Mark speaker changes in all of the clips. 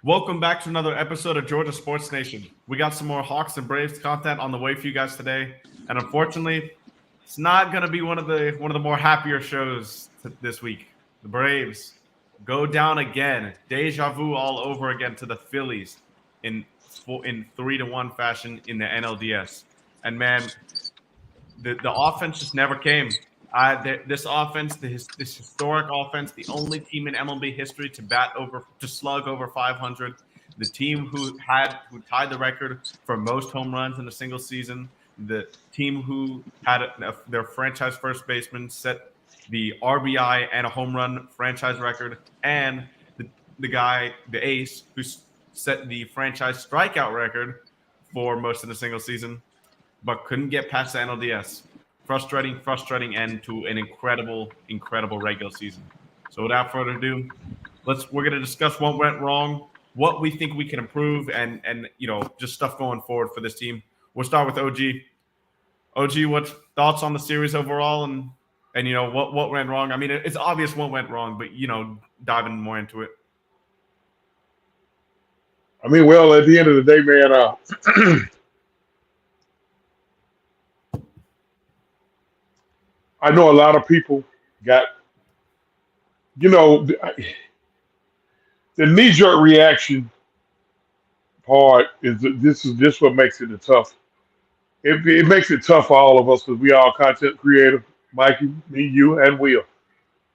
Speaker 1: Welcome back to another episode of Georgia Sports Nation. We got some more Hawks and Braves content on the way for you guys today, and unfortunately, it's not going to be one of the more happier shows this week. The Braves go down again, deja vu all over again to the Phillies in 3-1 fashion in the NLDS. And man, the offense just never came. This offense, this historic offense, the only team in MLB history to slug over 500, the team who tied the record for most home runs in a single season, the team who had their franchise first baseman set the RBI and a home run franchise record, and the ace, who set the franchise strikeout record for most of the single season, but couldn't get past the NLDS. Frustrating end to an incredible regular season. So without further ado, we're going to discuss what went wrong, what we think we can improve, and just stuff going forward for this team. We'll start with OG. OG, what thoughts on the series overall, and what went wrong? I mean, it's obvious what went wrong, but diving more into it.
Speaker 2: I mean, well, at the end of the day, man, I know a lot of people got, the knee-jerk reaction part is this what makes it tough. It makes it tough for all of us because we all content creators, Mikey, me, you, and Will.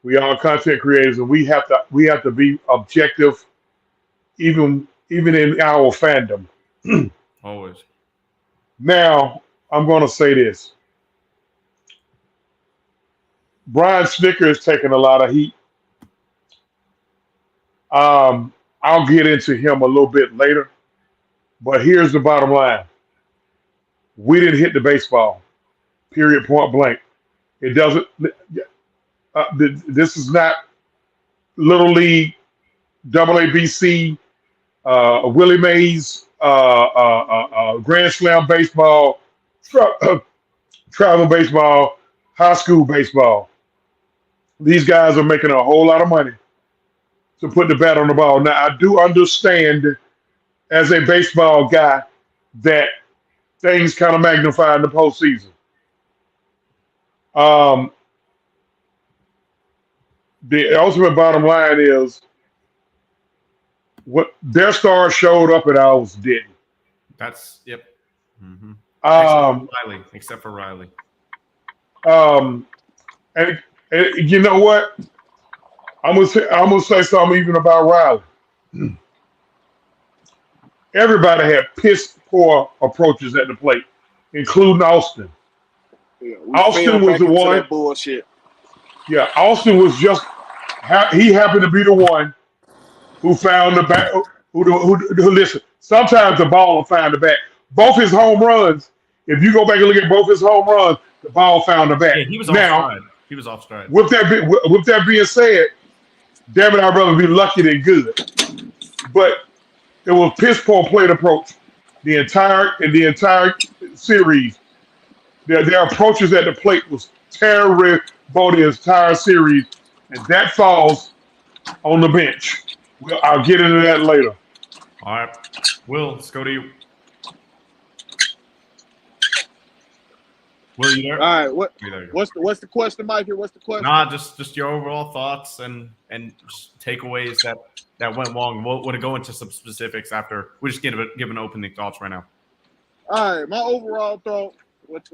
Speaker 2: We all content creators, and we have to be objective, even in our fandom.
Speaker 1: Always.
Speaker 2: Now, I'm going to say this. Brian Snicker is taking a lot of heat. I'll get into him a little bit later, but here's the bottom line. We didn't hit the baseball, period, point blank. It doesn't, this is not Little League, WABC, Willie Mays, Grand Slam baseball, travel baseball, high school baseball. These guys are making a whole lot of money to put the bat on the ball. Now, I do understand as a baseball guy that things kind of magnify in the postseason. The ultimate bottom line is what their stars showed up and ours didn't.
Speaker 1: That's yep. Mm-hmm. Except for Riley.
Speaker 2: And you know what? I'm gonna say something even about Riley. Everybody had piss poor approaches at the plate, including Austin.
Speaker 3: Yeah,
Speaker 2: Austin was the one.
Speaker 3: That bullshit.
Speaker 2: Yeah, Austin was just. He happened to be the one who found the bat. Who listen? Sometimes the ball will find the bat. Both his home runs. If you go back and look at both his home runs, the ball found the bat.
Speaker 1: Yeah, he was offside. He was offside.
Speaker 2: With that being said, damn it, I'd rather be lucky than good. But it was piss poor plate approach the entire series. Their approaches at the plate was terrible the entire series, and that falls on the bench. I'll get into that later.
Speaker 1: All right, Will, let's go to you. Will, you there?
Speaker 3: All right, what's the question, Mikey? What's the question?
Speaker 1: Nah, just your overall thoughts and takeaways that went wrong. We'll go into some specifics after. We just give an opening thoughts right now.
Speaker 3: All right, my overall thought, what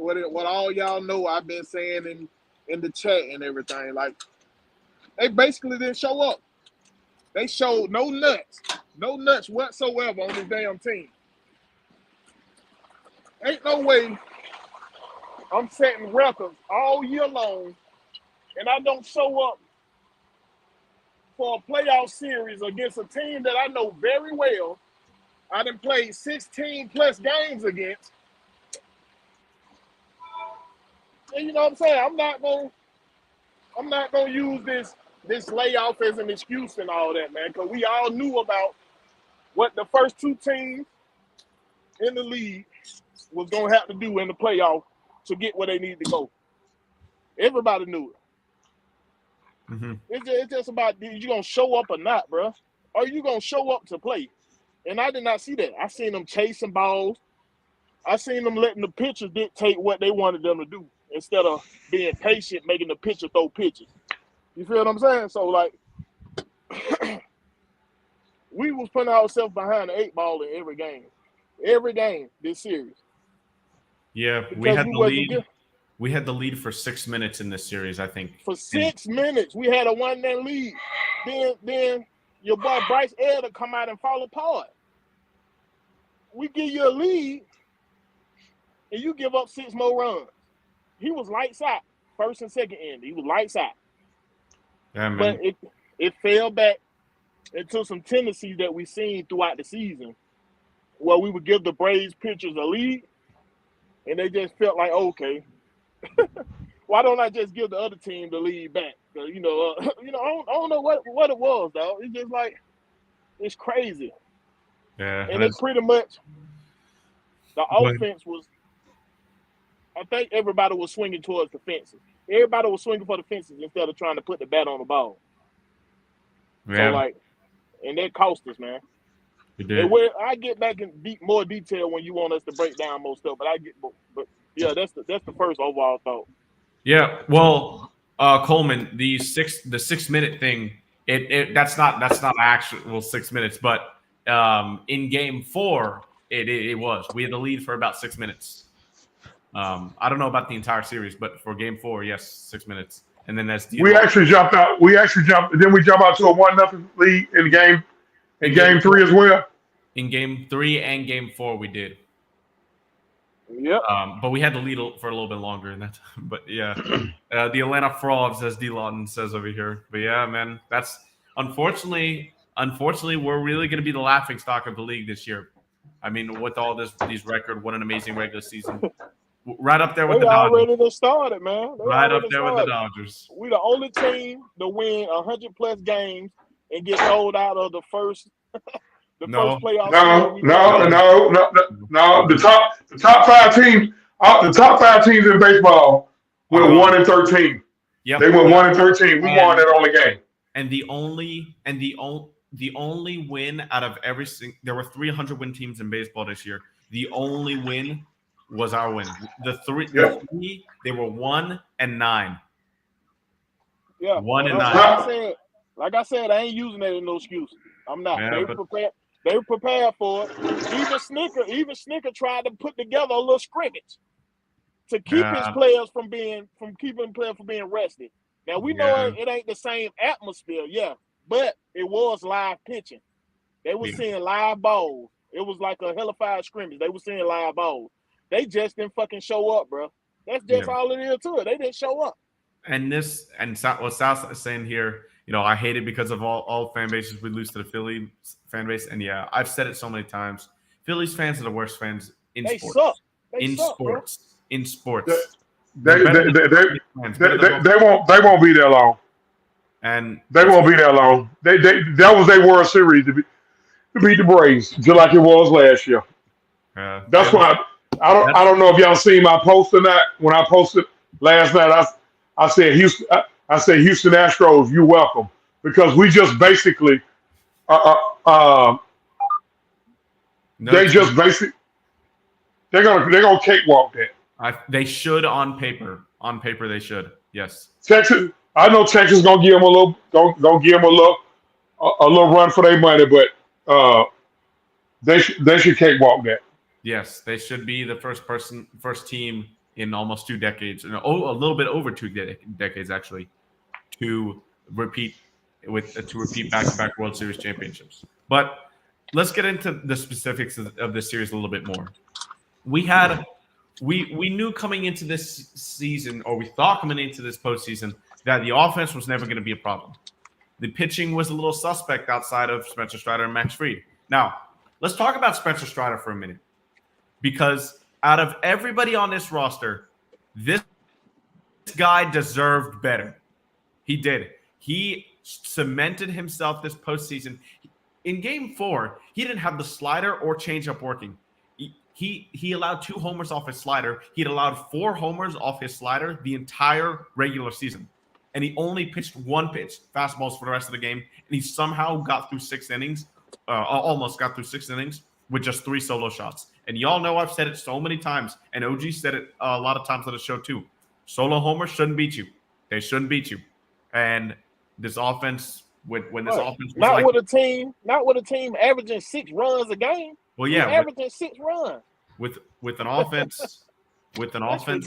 Speaker 3: all y'all know, I've been saying in the chat and everything. Like, they basically didn't show up. They showed no nuts whatsoever on this damn team. Ain't no way I'm setting records all year long, and I don't show up for a playoff series against a team that I know very well. I done played 16 plus games against. And you know what I'm saying? I'm not gonna use this layoff as an excuse and all that, man, because we all knew about what the first two teams in the league was gonna have to do in the playoff to get where they need to go. Everybody knew it. Mm-hmm. It's just about, you gonna show up or not, bro? Are you gonna show up to play? And I did not see that. I seen them chasing balls. I seen them letting the pitchers dictate what they wanted them to do instead of being patient, making the pitcher throw pitches. You feel what I'm saying? So, like, we was putting ourselves behind the 8 ball in every game this series.
Speaker 1: Yeah, we
Speaker 3: Because
Speaker 1: had
Speaker 3: we
Speaker 1: the
Speaker 3: wasn't
Speaker 1: lead.
Speaker 3: good.
Speaker 1: We had the lead for 6 minutes in this series, I think.
Speaker 3: For 6 minutes, we had a 1-0 lead. Then your boy Bryce Elder come out and fall apart. We give you a lead, and you give up 6 more runs. He was lights out, first and second inning. He was lights out.
Speaker 1: Yeah, man.
Speaker 3: But it fell back into some tendencies that we seen throughout the season, where we would give the Braves pitchers a lead, and they just felt like, okay, why don't I just give the other team the lead back? I don't know what it was, though. It's just like, it's crazy.
Speaker 1: Yeah,
Speaker 3: And it pretty much, the offense was, I think everybody was swinging towards the fences. Everybody was swinging for the fences instead of trying to put the bat on the ball.
Speaker 2: Yeah.
Speaker 3: So, like, and that cost us, man.
Speaker 1: It did.
Speaker 3: And I get back in more detail when you want us to break down more stuff, but yeah, that's the first overall thought.
Speaker 1: Yeah, well, Coleman, the 6 minute thing, that's not actual 6 minutes, but in Game 4, it was. We had the lead for about 6 minutes. I don't know about the entire series, but for Game 4, yes, 6 minutes, and then that's
Speaker 2: we actually jumped out. Then we jump out to a 1-0 lead in Game 3 as well.
Speaker 1: In Game 3 and Game 4, we did.
Speaker 3: Yep.
Speaker 1: But we had the lead for a little bit longer than that. But yeah, the Atlanta Frogs, as D. Lawton says over here. But yeah, man, that's unfortunately, we're really going to be the laughing stock of the league this year. I mean, with all these record, what an amazing regular season. Right up there with the Dodgers.
Speaker 3: They already started, man.
Speaker 1: Right up there with the Dodgers.
Speaker 3: We the only team to win 100+ games and get rolled out of the first. First playoff.
Speaker 2: No. The top 5 teams. The top 5 teams in baseball went 1-13.
Speaker 1: Yep.
Speaker 2: They went 1-13. We won that only game.
Speaker 1: And the only win out of every single, there were 300 win teams in baseball this year. The only win was our win. The three, they were 1-9.
Speaker 3: Yeah,
Speaker 1: 1-9.
Speaker 3: Like I said, I ain't using that as no excuse. I'm not. Yeah, they were prepared for it. Even Snicker tried to put together a little scrimmage to keep his players from being rested. Now we know it ain't the same atmosphere, but it was live pitching. They were seeing live balls. It was like a hellified scrimmage. They were seeing live balls. They just didn't fucking show up, bro. That's just all it is to it. They didn't show up.
Speaker 1: And what South is saying here, I hate it because of all fan bases we lose to the Philly fan base. And yeah, I've said it so many times. Phillies fans are the worst fans in sports.
Speaker 3: Suck.
Speaker 1: In sports.
Speaker 2: They won't be there long.
Speaker 1: And
Speaker 2: they won't be there long. That was their World Series to beat the Braves, just like it was last year. That's why I don't know if y'all seen my post or not. When I posted last night, I said Houston Astros, you're welcome, because we just basically they're gonna cakewalk that.
Speaker 1: They should on paper. On paper, they should. Yes.
Speaker 2: Texas, I know Texas gonna give them a little run for their money, but they should cakewalk that.
Speaker 1: Yes, they should be the first team in almost 2 decades, a little bit over 2 decades actually, to repeat back-to-back World Series championships. But let's get into the specifics of this series a little bit more. We knew coming into this season, or we thought coming into this postseason, that the offense was never going to be a problem. The pitching was a little suspect outside of Spencer Strider and Max Fried. Now, let's talk about Spencer Strider for a minute, because out of everybody on this roster, this guy deserved better. He did. He cemented himself this postseason. In Game 4, he didn't have the slider or changeup working. He allowed 2 homers off his slider. He had allowed 4 homers off his slider the entire regular season. And he only pitched 1 pitch, fastballs, for the rest of the game. And he somehow got through 6 innings, almost got through 6 innings with just 3 solo shots. And y'all know I've said it so many times, and OG said it a lot of times on the show too. Solo homers shouldn't beat you. They shouldn't beat you. And this offense, when this offense was
Speaker 3: not with a team averaging 6 runs a game.
Speaker 1: Well, yeah,
Speaker 3: averaging 6 runs
Speaker 1: with an offense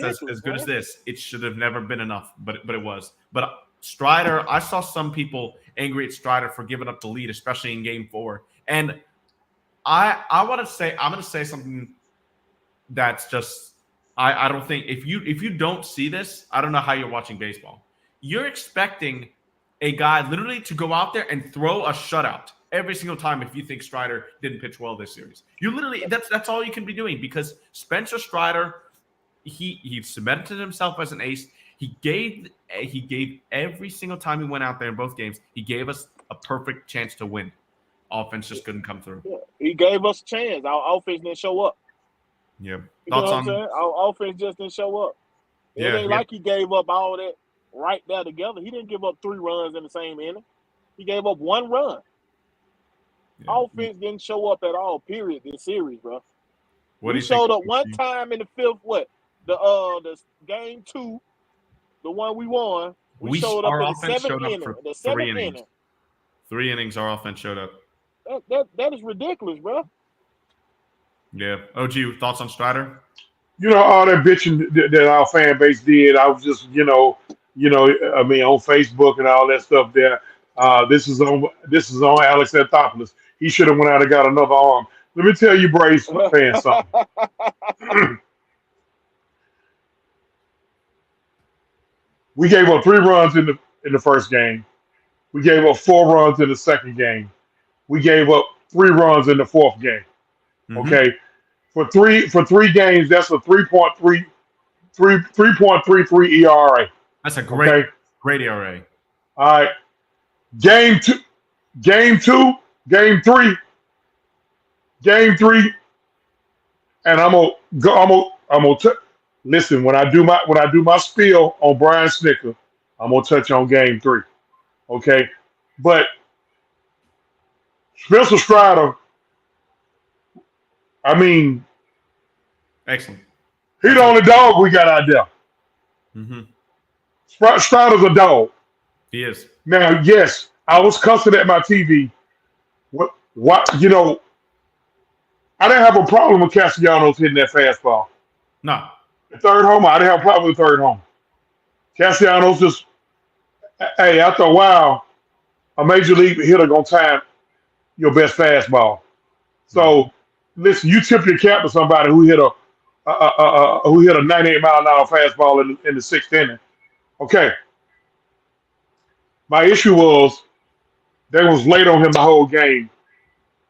Speaker 1: as good as this, it should have never been enough, but it was. But Strider, I saw some people angry at Strider for giving up the lead, especially in Game 4. And I'm going to say something that's just I don't think if you don't see this, I don't know how you're watching baseball. You're expecting a guy literally to go out there and throw a shutout every single time if you think Strider didn't pitch well this series. You literally that's all you can be doing, because Spencer Strider, he cemented himself as an ace. He gave every single time he went out there in both games, he gave us a perfect chance to win. Offense just couldn't come through.
Speaker 3: Yeah, he gave us a chance. Our offense didn't show up.
Speaker 1: Yeah.
Speaker 3: You know what I'm saying? Our offense just didn't show up. It ain't like he gave up all that right there together. He didn't give up 3 runs in the same inning. He gave up 1 run. Yeah. Offense didn't show up at all, period, this series, bro. We showed up one time in the 5th, the Game 2, the one we won. We showed up in the 7th inning. The 7th inning.
Speaker 1: 3 innings, our offense showed up.
Speaker 3: That is ridiculous, bro.
Speaker 1: Yeah. OG, thoughts on Strider?
Speaker 2: All that bitching that our fan base did, I was just, on Facebook and all that stuff there. This is on Alex Anthopoulos. He should have went out and got another arm. Let me tell you, Braves fans, something. We gave up 3 runs in the first game. We gave up 4 runs in the second game. We gave up 3 runs in the 4th game. Mm-hmm. Okay, for three games, that's a 3.33 ERA.
Speaker 1: That's a great ERA.
Speaker 2: All right, game 3, and I'm gonna listen when I do my spiel on Brian Snitker. I'm gonna touch on game 3. Okay, but Spencer Strider,
Speaker 1: excellent.
Speaker 2: He the only dog we got out there.
Speaker 1: Mm-hmm.
Speaker 2: Strider's a dog.
Speaker 1: He is.
Speaker 2: Now, yes, I was cussing at my TV. What? I didn't have a problem with Castellanos hitting that fastball.
Speaker 1: No.
Speaker 2: The third homer, I didn't have a problem with the third homer. Castellanos just, after a while, a major league hitter gonna time your best fastball. So, listen, you tip your cap to somebody who hit a 98-mile-an-hour fastball in the 6th inning. Okay. My issue was they was late on him the whole game,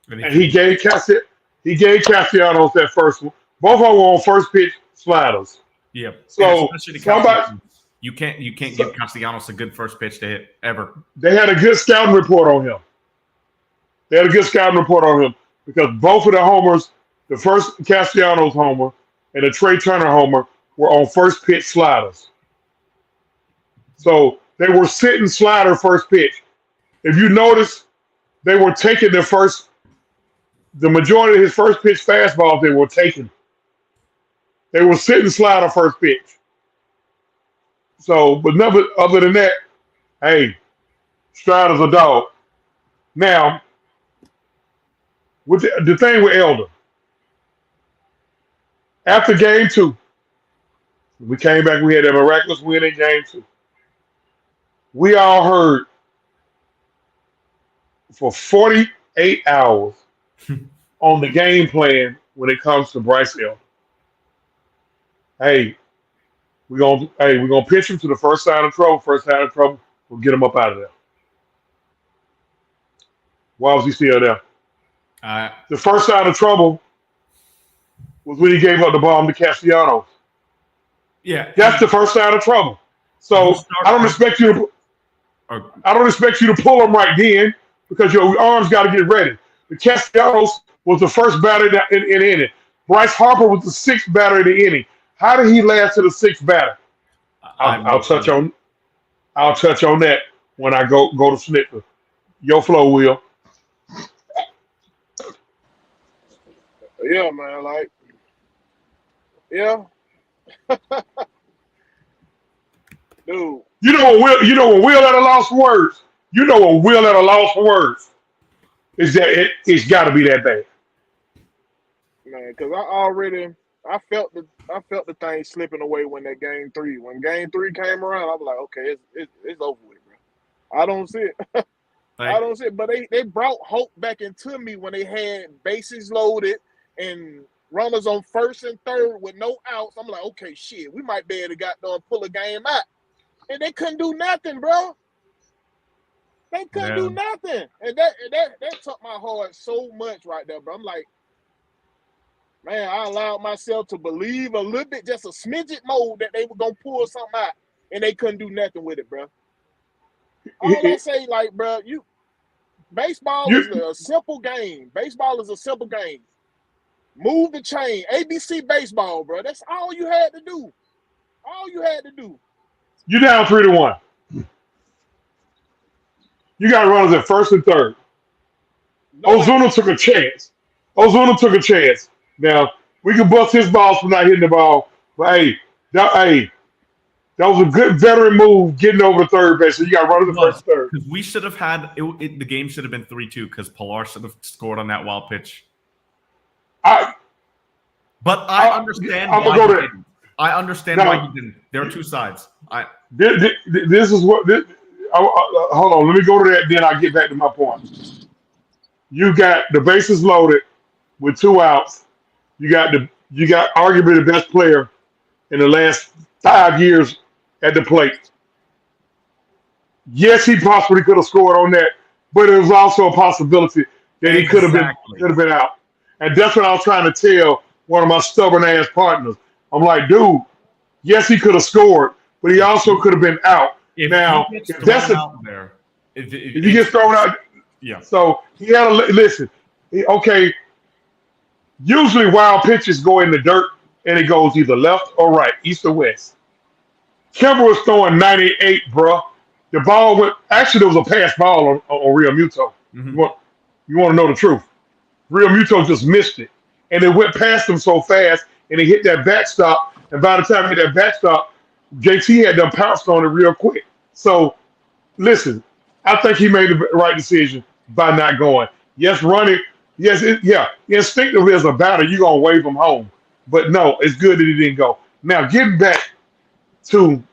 Speaker 2: and he gave Castellanos that first one. Both of them were on first pitch sliders.
Speaker 1: Yeah.
Speaker 2: So
Speaker 1: you can't give Castellanos a good first pitch to hit ever.
Speaker 2: They had a good scouting report on him. Because both of the homers, the first Castellanos homer and the Trey Turner homer, were on first pitch sliders. So they were sitting slider first pitch. If you notice, they were taking the majority of his first pitch fastballs they were taking. They were sitting slider first pitch. So, but other than that, hey, Strider's a dog. Now, with the thing with Elder, after game 2, we came back, we had a miraculous win in game 2. We all heard for 48 hours on the game plan when it comes to Bryce Elder. Hey, we're gonna pitch him to the first sign of trouble. First sign of trouble, we'll get him up out of there. Why was he still there? The first sign of trouble was when he gave up the bomb to Castellanos.
Speaker 1: Yeah,
Speaker 2: that's the first sign of trouble. So I don't expect you to pull him right then because your arms got to get ready. The Castellanos was the first batter in the inning. Bryce Harper was the 6th batter in the inning. How did he last to the 6th batter? I'll touch on that when I go to Snitker. Your flow, Will.
Speaker 3: Yeah, man. Like, yeah, dude.
Speaker 2: When Will at a loss for words. You know when Will at a loss for words is that it's got to be that bad.
Speaker 3: Man, because I felt the thing slipping away when game three came around. I was like, okay, it's over with, bro. I don't see it. I
Speaker 1: Like,
Speaker 3: don't see it. But they brought hope back into me when they had bases loaded and runners on first and third with no outs. I'm like, okay, shit, we might be able to pull a game out. And they couldn't do nothing, bro. They couldn't do nothing. And that took my heart so much right there, bro. I'm like, man, I allowed myself to believe a little bit, just a smidget mode that they were going to pull something out, and they couldn't do nothing with it, bro. All I say, like, bro, baseball is a simple game. Baseball is a simple game. Move the chain. ABC baseball, bro. That's all you had to do. All you had to do.
Speaker 2: You down 3-1. You got runners at first and third.
Speaker 3: No
Speaker 2: Ozuna took a chance. Now, we can bust his balls for not hitting the ball, but that was a good veteran move getting over the third base. So you got runners at first and third.
Speaker 1: Because we should have had the game should have been 3-2 because Pilar should have scored on that wild pitch. I understand
Speaker 2: I'm
Speaker 1: why
Speaker 2: gonna go
Speaker 1: he
Speaker 2: there.
Speaker 1: didn't. I understand why he didn't. There are two sides.
Speaker 2: This is what. Hold on. Let me go to that. Then I'll get back to my point. You got the bases loaded with 2 outs. You got arguably the best player in the last 5 years at the plate. Yes, he possibly could have scored on that, but it was also a possibility that he could have been out. And that's what I was trying to tell one of my stubborn ass partners. I'm like, dude, yes, he could have scored, but he also could have been out. If he gets thrown out,
Speaker 1: yeah.
Speaker 2: So he had to listen. Okay, usually wild pitches go in the dirt and it goes either left or right, east or west. Kimber was throwing 98, bro. The ball went. Actually, there was a pass ball on Real Muto.
Speaker 1: Mm-hmm.
Speaker 2: You want to know the truth? Real Muto just missed it, and it went past him so fast, and he hit that backstop. And by the time he hit that backstop, JT had them pounced on it real quick. So, listen, I think he made the right decision by not going. Yes, running. Yes, instinctively as a batter, you're going to wave him home. But no, it's good that he didn't go. Now, getting back to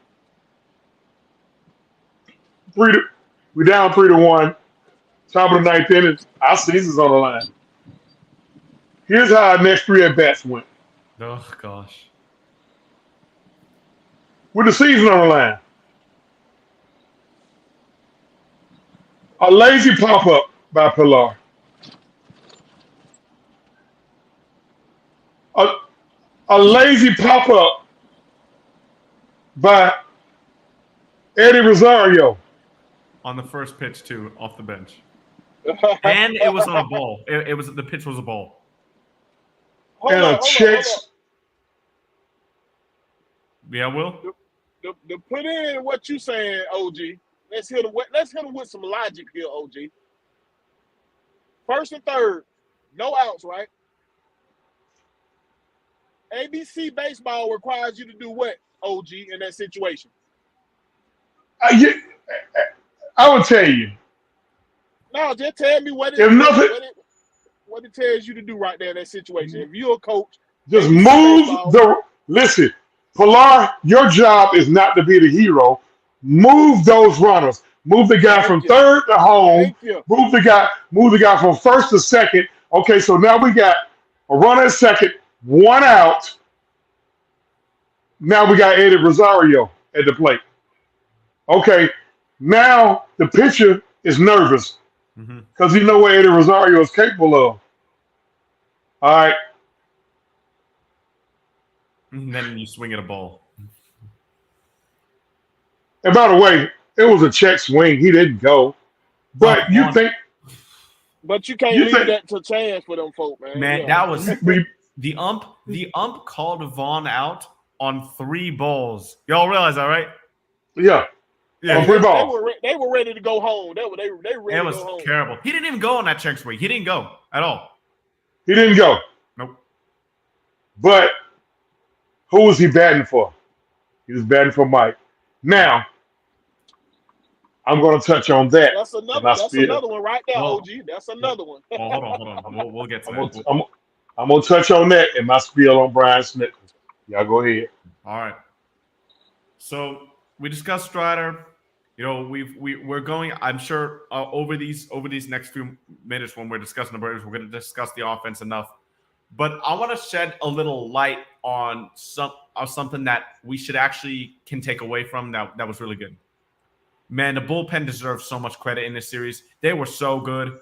Speaker 2: we're down 3-1, top of the 9th inning. Our season's on the line. Here's how our next 3 at-bats went.
Speaker 1: Oh, gosh.
Speaker 2: With the season on the line. A lazy pop-up by Pilar. A lazy pop-up by Eddie Rosario.
Speaker 1: On the first pitch, too, off the bench. And it was on a ball. The pitch was a ball.
Speaker 2: And a checks.
Speaker 1: Yeah, Will?
Speaker 3: To put in what you saying, OG, let's hit him with some logic here, OG. First and third, no outs, right? ABC baseball requires you to do what, OG, in that situation?
Speaker 2: I would tell you.
Speaker 3: No, just tell me what it tells you to do right there in that situation. If you're a coach,
Speaker 2: just move listen, Pilar, your job is not to be the hero. Move those runners. Move the guy from third to home. Move the guy from first to second. Okay, so now we got a runner at second, 1 out. Now we got Eddie Rosario at the plate. Okay, now the pitcher is nervous because he knows what Eddie Rosario is capable of. All right.
Speaker 1: And then you swing at a ball.
Speaker 2: And by the way, it was a check swing. He didn't go. But
Speaker 3: But you can't leave that to chance for them folk, man.
Speaker 1: Man, that was the ump. The ump called Vaughn out on 3 balls. Y'all realize that, right?
Speaker 2: Yeah. On 3 balls.
Speaker 3: They were ready to go home. They were ready to go home.
Speaker 1: Terrible. He didn't even go on that check swing. He didn't go at all.
Speaker 2: He didn't go.
Speaker 1: Nope.
Speaker 2: But who was he batting for? He was batting for Mike. Now, I'm going to touch on that
Speaker 3: That's
Speaker 2: in
Speaker 3: another.
Speaker 2: my
Speaker 3: That's
Speaker 2: spiel.
Speaker 3: another one right there,
Speaker 1: Well,
Speaker 3: OG. That's another one.
Speaker 1: well, hold on. We'll get to
Speaker 2: I'm
Speaker 1: that.
Speaker 2: going to, I'm going to touch on that in my spiel on Brian Smith. Y'all go ahead.
Speaker 1: All right. So we discussed Strider. You know, we're going. I'm sure over these next few minutes when we're discussing the Braves, we're going to discuss the offense enough. But I want to shed a little light on something that we should actually can take away from that was really good. Man, the bullpen deserves so much credit in this series. They were so good.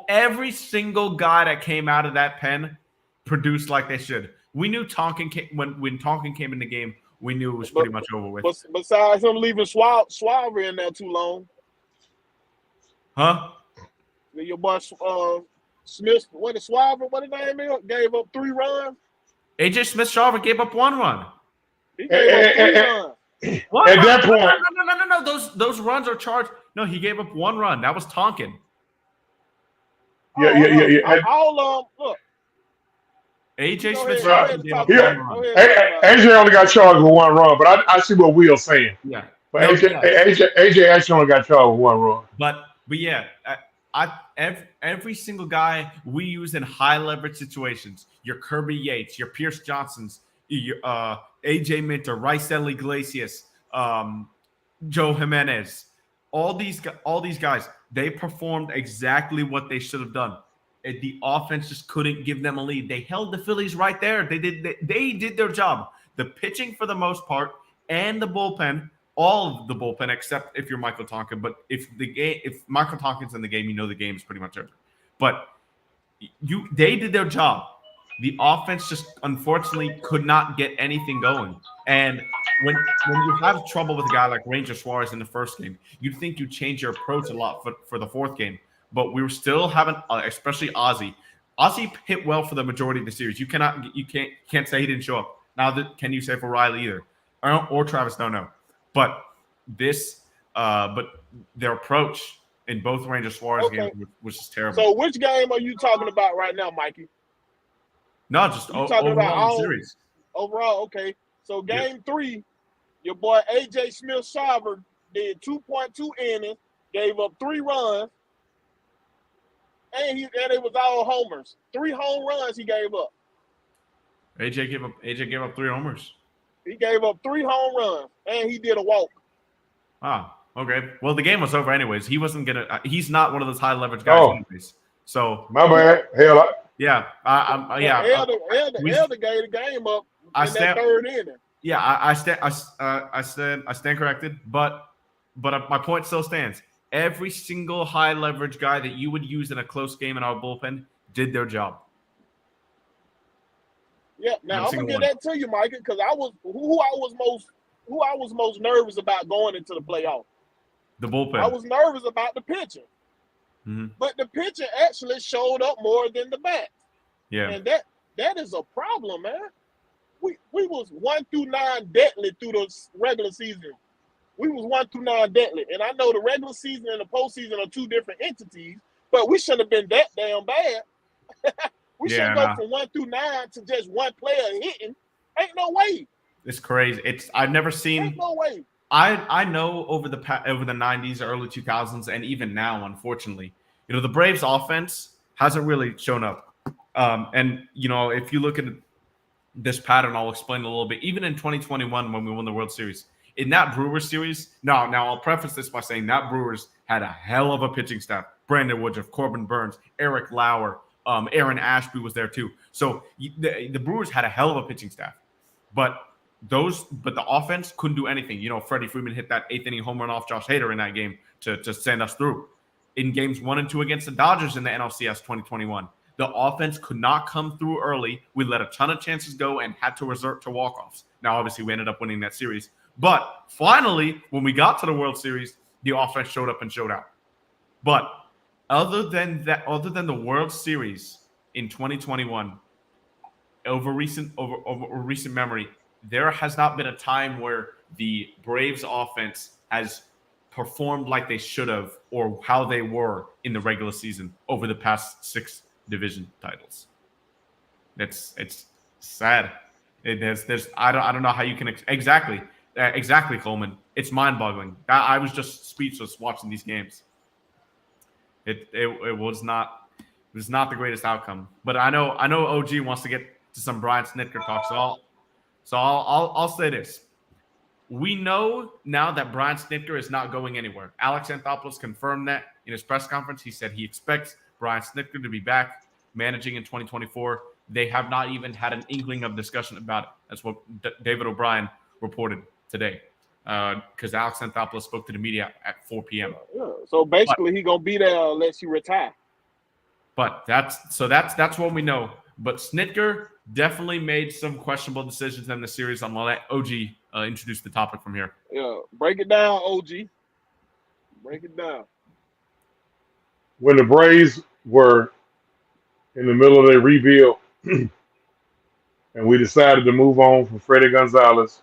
Speaker 1: Every single guy that came out of that pen produced like they should. We knew Tonkin when Tonkin came in the game, we knew it was pretty much over with.
Speaker 3: But besides him leaving Schwaber in there too long,
Speaker 1: Huh?
Speaker 3: your boy Smith, what is Schwaber? What his name is? Gave up 3 runs.
Speaker 1: AJ Smith-Shawver gave up 1 run.
Speaker 3: He gave up 3 runs.
Speaker 2: At that point,
Speaker 1: No. Those runs are charged. No, he gave up 1 run. That was Tonkin.
Speaker 2: yeah.
Speaker 3: All look.
Speaker 1: AJ
Speaker 3: Go
Speaker 1: Smith-Shawver
Speaker 3: ahead,
Speaker 1: gave up
Speaker 3: go ahead.
Speaker 1: 1 run.
Speaker 2: AJ only got charged with 1 run, but I see what Will's saying.
Speaker 1: Yeah.
Speaker 2: But
Speaker 1: No,
Speaker 2: AJ actually only got charged with 1 run.
Speaker 1: But yeah, every single guy we use in high leverage situations, your Kirby Yates, your Pierce Johnsons, your AJ Minter, Raisel Iglesias, Joe Jimenez, all these guys, they performed exactly what they should have done. The offense just couldn't give them a lead. They held the Phillies right there. They did their job. The pitching for the most part and the bullpen, all of the bullpen except if you're Michael Tonkin. But if Michael Tonkin's in the game, you know the game is pretty much over. But they did their job. The offense just unfortunately could not get anything going. And when you have trouble with a guy like Ranger Suarez in the first game, you'd think you'd change your approach a lot for the 4th game. But we were still having, especially Ozzie. Ozzie hit well for the majority of the series. You can't say he didn't show up. Now, can you say for Riley either, or Travis? No. But their approach in both Ranger Suarez games was just terrible.
Speaker 3: So, which game are you talking about right now, Mikey?
Speaker 1: No, just overall series.
Speaker 3: Overall, okay. So, game 3, your boy AJ Smith-Shawver did 2.2 innings, gave up 3 runs. And it was all homers. 3 home runs he gave up.
Speaker 1: AJ gave up 3 homers.
Speaker 3: He gave up 3 home runs, and he did a walk.
Speaker 1: Ah, okay. Well, the game was over anyways. He wasn't gonna. He's not one of those high leverage guys anyways. So
Speaker 2: my bad. Hell,
Speaker 1: yeah.
Speaker 3: Elder gave the game up in that 3rd inning.
Speaker 1: Yeah, I stand corrected, but my point still stands. Every single high leverage guy that you would use in a close game in our bullpen did their job.
Speaker 3: Yeah, now I'm gonna get that to you, Mike, because who I was most nervous about going into the playoff.
Speaker 1: The bullpen.
Speaker 3: I was nervous about the pitcher,
Speaker 1: mm-hmm.
Speaker 3: but the pitcher actually showed up more than the bat.
Speaker 1: Yeah,
Speaker 3: and that is a problem, man. We was 1 through 9 deadly through the regular season. We was 1 through 9 deadly, and I know the regular season and the postseason are 2 different entities, but we shouldn't have been that damn bad. We shouldn't go from 1 through 9 to just 1 player hitting. Ain't no way.
Speaker 1: It's crazy. I've never seen.
Speaker 3: Ain't no way.
Speaker 1: I know over the 90s, early 2000s, and even now, unfortunately, the Braves offense hasn't really shown up. And if you look at this pattern, I'll explain a little bit. Even in 2021, when we won the World Series. In that Brewers series, now I'll preface this by saying that Brewers had a hell of a pitching staff. Brandon Woodruff, Corbin Burns, Eric Lauer, Aaron Ashby was there too. So the Brewers had a hell of a pitching staff, but the offense couldn't do anything. Freddie Freeman hit that 8th inning home run off Josh Hader in that game to send us through. In games 1 and 2 against the Dodgers in the NLCS 2021, the offense could not come through early. We let a ton of chances go and had to resort to walk-offs. Now, obviously, we ended up winning that series. But finally, when we got to the World Series, the offense showed up and showed out. But other than the World Series in 2021, over recent memory, there has not been a time where the Braves offense has performed like they should have or how they were in the regular season over the past 6 division titles. It's Sad. There's I don't know how you can exactly Coleman. It's mind-boggling. I was just speechless watching these games. It was not the greatest outcome. But I know OG wants to get to some Brian Snitker talk. I'll say this. We know now that Brian Snitker is not going anywhere. Alex Anthopoulos confirmed that in his press conference. He said he expects Brian Snitker to be back managing in 2024. They have not even had an inkling of discussion about it. That's what David O'Brien reported today. Because Alex Anthopoulos spoke to the media at 4 p.m.
Speaker 3: Yeah. So basically, he's gonna be there unless you retire.
Speaker 1: But that's what we know. But Snitker definitely made some questionable decisions in the series. I'm gonna let OG introduce the topic from here.
Speaker 3: Yeah, break it down, OG. Break it down.
Speaker 2: When the Braves were in the middle of their rebuild, and we decided to move on from Freddie Gonzalez,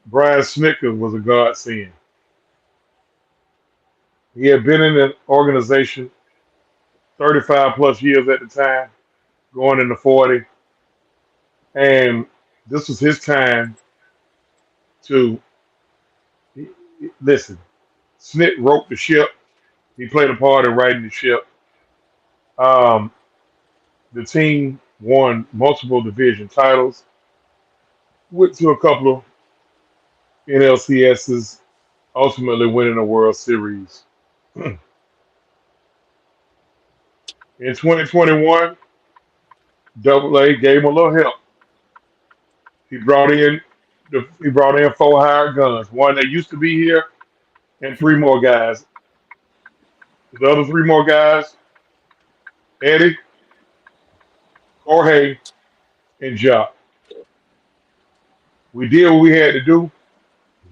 Speaker 2: Brian Snitker was a godsend. He had been in the organization 35 plus years at the time, going into 40. And this was his time to listen. Snit wrote the ship. He played a part in writing the ship. The team won multiple division titles, went to a couple of NLCSs, ultimately winning a World Series. In 2021, Double-A gave him a little help. He brought in 4 hired guns, one that used to be here, and 3 more guys. The other 3 more guys, Eddie, Jorge, and Jock. We did what we had to do.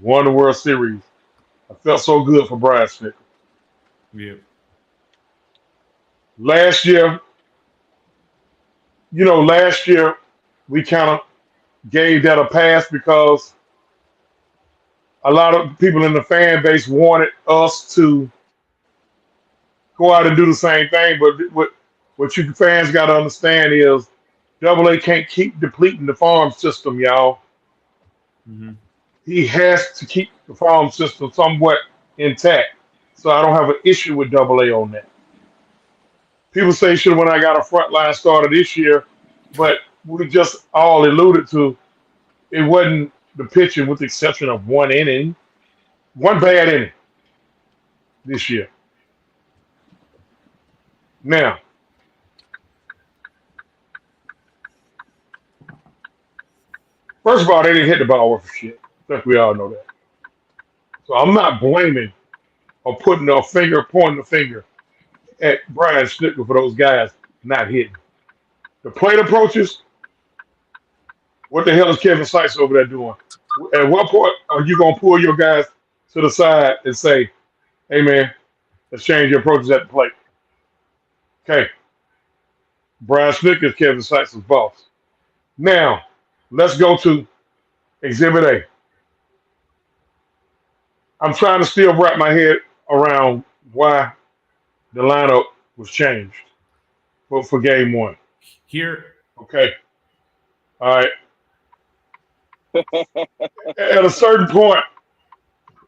Speaker 2: Won the World Series. I felt so good for Brian Snitker.
Speaker 1: Yeah.
Speaker 2: Last year we kind of gave that a pass because a lot of people in the fan base wanted us to go out and do the same thing. But what you fans got to understand is Double-A can't keep depleting the farm system, y'all.
Speaker 1: Mm-hmm.
Speaker 2: He has to keep the farm system somewhat intact. So I don't have an issue with Double-A on that. People say should have when I got a front line starter this year, but we just all alluded to it wasn't the pitching with the exception of one bad inning this year. Now, first of all, they didn't hit the ball worth of shit. I think we all know that. So I'm not blaming or pointing the finger at Brian Snitker for those guys not hitting. The plate approaches, what the hell is Kevin Sykes over there doing? At what point are you going to pull your guys to the side and say, hey, man, let's change your approaches at the plate? Okay. Brian Snitker is Kevin Sykes' boss. Now, let's go to Exhibit A. I'm trying to still wrap my head around why the lineup was changed for game 1.
Speaker 1: Here.
Speaker 2: Okay. All right. At a certain point,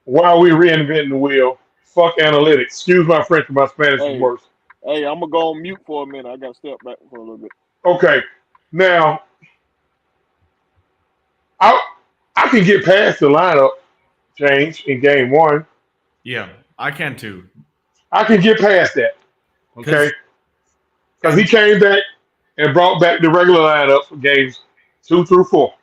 Speaker 2: while we reinventing the wheel, fuck analytics. Excuse my French, my Spanish is worse.
Speaker 3: Hey, I'm gonna go on mute for a minute. I gotta step back for a little bit.
Speaker 2: Okay. Now, I can get past the lineup change in game 1.
Speaker 1: Yeah, I can too.
Speaker 2: I can get past that. Okay. Because he came back and brought back the regular lineup for games 2 through 4.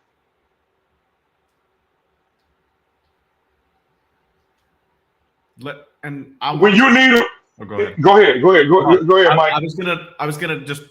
Speaker 1: When
Speaker 2: you need him,
Speaker 1: go ahead.
Speaker 2: Go ahead, Mike.
Speaker 1: I was gonna just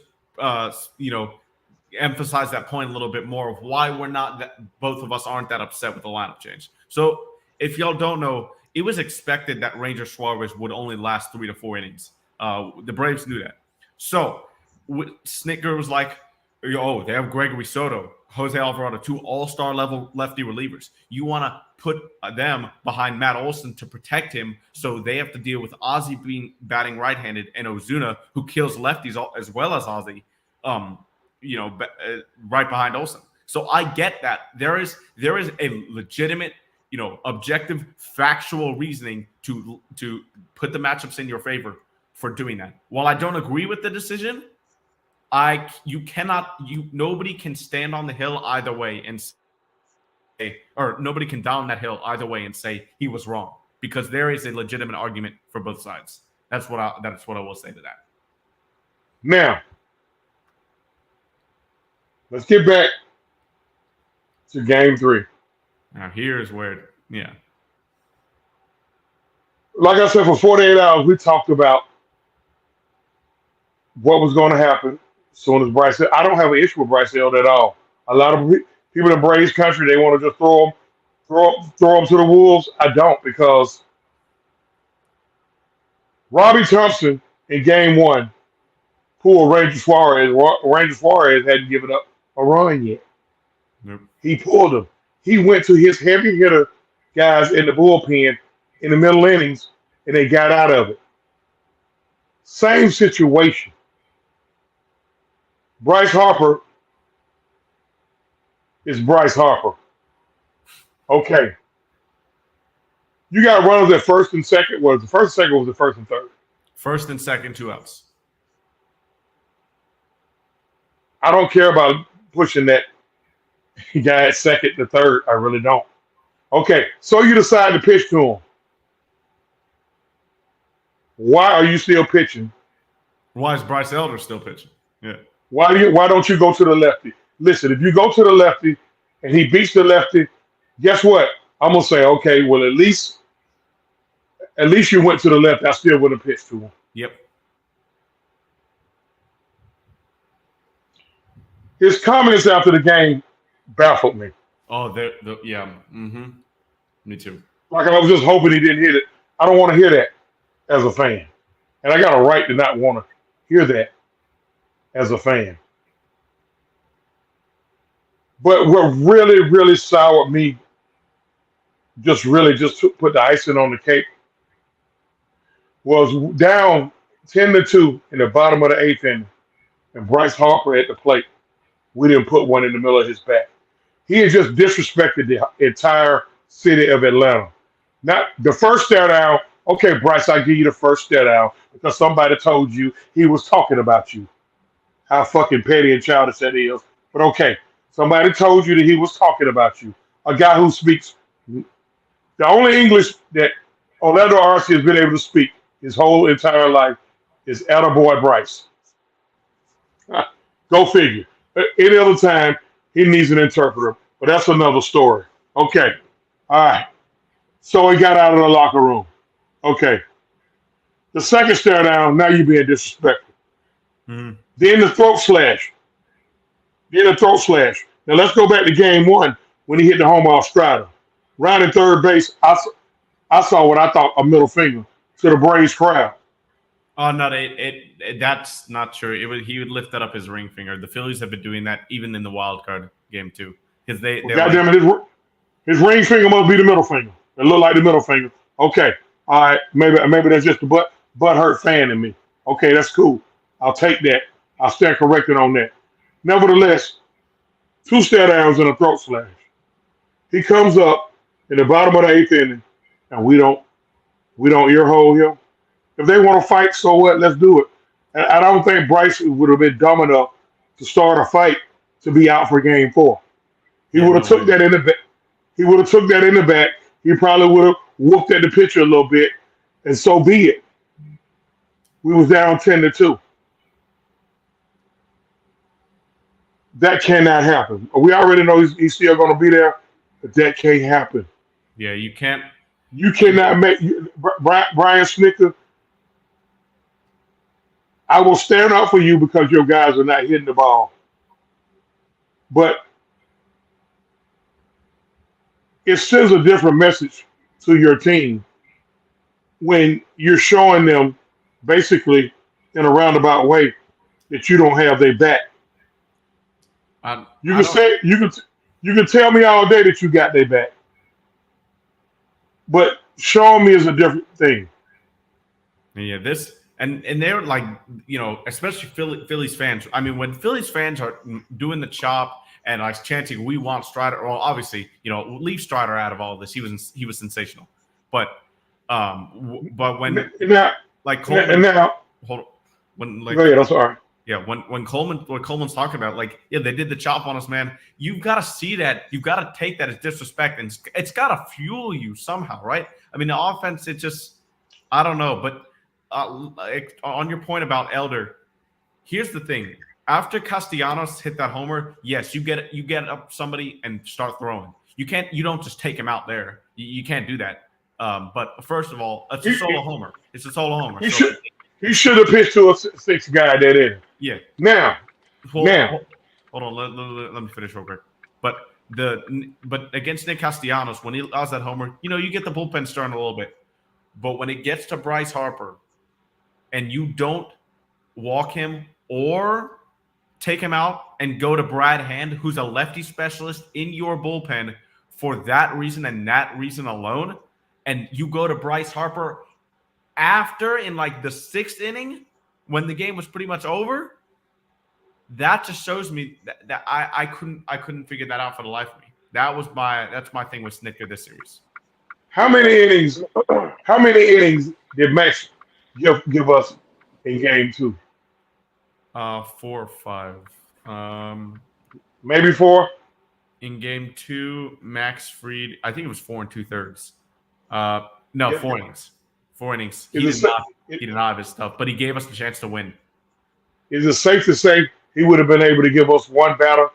Speaker 1: emphasize that point a little bit more of why we're not both of us aren't that upset with the lineup change. So if y'all don't know, it was expected that Ranger Suarez would only last 3 to 4 innings. The Braves knew that. So Snitker was like, oh, they have Gregory Soto, Jose Alvarado, 2 all-star level lefty relievers. You want to put them behind Matt Olson to protect him, so they have to deal with Ozzie batting right-handed and Ozuna, who kills lefties as well as Ozzie. right behind Olsen. So I get that there is a legitimate, objective, factual reasoning to put the matchups in your favor for doing that. While I don't agree with the decision, nobody can stand on the hill either way and say, or nobody can down that hill either way and say he was wrong, because there is a legitimate argument for both sides. That's what I will say to that.
Speaker 2: Now, let's get back to game 3.
Speaker 1: Now here's where,
Speaker 2: like I said, for 48 hours, we talked about what was going to happen as soon as Bryce Hill. I don't have an issue with Bryce Hill at all. A lot of people in Braves country, they want to just throw him to the wolves. I don't, because Robbie Thompson in game 1 pulled Ranger Suarez. Ranger Suarez hadn't given up a run yet.
Speaker 1: Nope.
Speaker 2: He pulled him. He went to his heavy hitter guys in the bullpen in the middle innings, and they got out of it. Same situation. Bryce Harper is Bryce Harper. Okay. You got runners at first and second. Was the first and second was the first and third?
Speaker 1: First and second, 2 outs.
Speaker 2: I don't care about pushing that guy at second to third. I really don't. Okay, so you decide to pitch to him. Why are you still pitching?
Speaker 1: Why is Bryce Elder still pitching? Yeah.
Speaker 2: Why don't you go to the lefty? Listen, if you go to the lefty and he beats the lefty, guess what? I'm gonna say, okay, well at least you went to the left. I still wouldn't have pitched to him.
Speaker 1: Yep.
Speaker 2: His comments after the game baffled me.
Speaker 1: Oh, yeah. Mm-hmm. Me too.
Speaker 2: Like I was just hoping he didn't hit it. I don't want to hear that as a fan. And I got a right to not want to hear that as a fan. But what really, really soured me, just put the icing on the cake, was down 10-2 in the bottom of the 8th inning, and Bryce Harper at the plate. We didn't put one in the middle of his bat. He had just disrespected the entire city of Atlanta. Not the first stare down. Okay, Bryce, I give you the first stare down because somebody told you he was talking about you. How fucking petty and childish that is. But okay, somebody told you that he was talking about you. A guy who speaks the only English that Orlando Arce has been able to speak his whole entire life is attaboy Bryce. Go figure. Any other time, he needs an interpreter. But that's another story. Okay. All right. So he got out of the locker room. Okay. The second stare down, now you're being disrespectful.
Speaker 1: Mm-hmm.
Speaker 2: Then the throat slash. Now let's go back to game 1 when he hit the home off Strata. Rounding third base, I saw what I thought a middle finger to the Braves crowd.
Speaker 1: Oh no, that's not true. He would lift that up his ring finger. The Phillies have been doing that even in the wild card game too, because
Speaker 2: goddamn it, his ring finger must be the middle finger. It looked like the middle finger. Okay, all right, maybe that's just the butt hurt fan in me. Okay, that's cool. I'll take that. I'll stand corrected on that. Nevertheless, 2 stare downs and a throat slash. He comes up in the bottom of the 8th inning, and we don't ear hole him. If they want to fight, so what? Let's do it. And I don't think Bryce would have been dumb enough to start a fight to be out for game 4. He would have took that in the back. He would have took that in the back. He probably would have whooped at the pitcher a little bit, and so be it. We was down 10-2. That cannot happen. We already know he's still going to be there, but that can't happen.
Speaker 1: Yeah, you can't.
Speaker 2: You cannot make Brian Snicker. I will stand up for you because your guys are not hitting the ball. But it sends a different message to your team when you're showing them basically in a roundabout way that you don't have their back. You can tell me all day that you got their back. But showing me is a different thing.
Speaker 1: Yeah, And they're like, especially Phillies fans. I mean, when Phillies fans are doing the chop and like chanting, "We want Strider," well, obviously, leave Strider out of all this. He was sensational, but when
Speaker 2: now,
Speaker 1: like Coleman,
Speaker 2: and now,
Speaker 1: hold on, when
Speaker 2: go ahead. I'm sorry.
Speaker 1: Yeah, when Coleman's talking about, like, yeah, they did the chop on us, man. You've got to see that. You've got to take that as disrespect, and it's got to fuel you somehow, right? I mean, the offense, it just, I don't know. But on your point about Elder, here's the thing: after Castellanos hit that homer, yes, you get up somebody and start throwing. You don't just take him out there. You can't do that. But first of all, it's a solo homer. It's a solo homer.
Speaker 2: He should have pitched to a six guy that in.
Speaker 1: Yeah.
Speaker 2: Now,
Speaker 1: hold on. Let me finish real quick. But against Nick Castellanos, when he allows that homer, you get the bullpen stirring a little bit. But when it gets to Bryce Harper, and you don't walk him or take him out and go to Brad Hand, who's a lefty specialist in your bullpen for that reason and that reason alone, and you go to Bryce Harper after in like the 6th inning when the game was pretty much over, that just shows me that I couldn't figure that out for the life of me. That's my thing with Snitker this series.
Speaker 2: How many innings did Max give us in game 2?
Speaker 1: 4 or 5.
Speaker 2: Maybe 4.
Speaker 1: In game 2, Max Fried, I think it was 4 2/3. No, 4 innings. 4 innings. He did not have his stuff, but he gave us the chance to win.
Speaker 2: Is it safe to say he would have been able to give us one batter?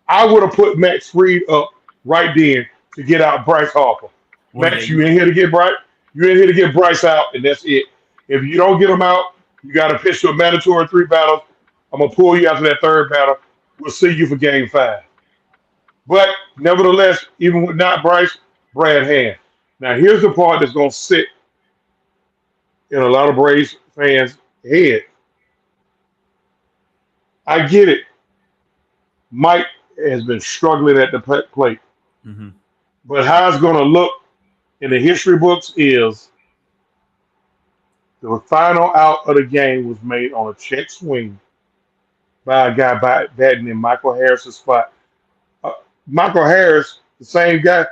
Speaker 2: I would have put Max Fried up right then to get out Bryce Harper. Max, you in here to get Bryce? You're in here to get Bryce out, and that's it. If you don't get him out, you got to pitch to a mandatory 3 batters. I'm going to pull you after that 3rd batter. We'll see you for game 5. But nevertheless, even with not Bryce, Brad Hand. Now, here's the part that's going to sit in a lot of Braves fans' head. I get it. Mike has been struggling at the plate.
Speaker 1: Mm-hmm.
Speaker 2: But how it's going to look in the history books is the final out of the game was made on a check swing by a guy batting in Michael Harris's spot. Michael Harris, the same guy,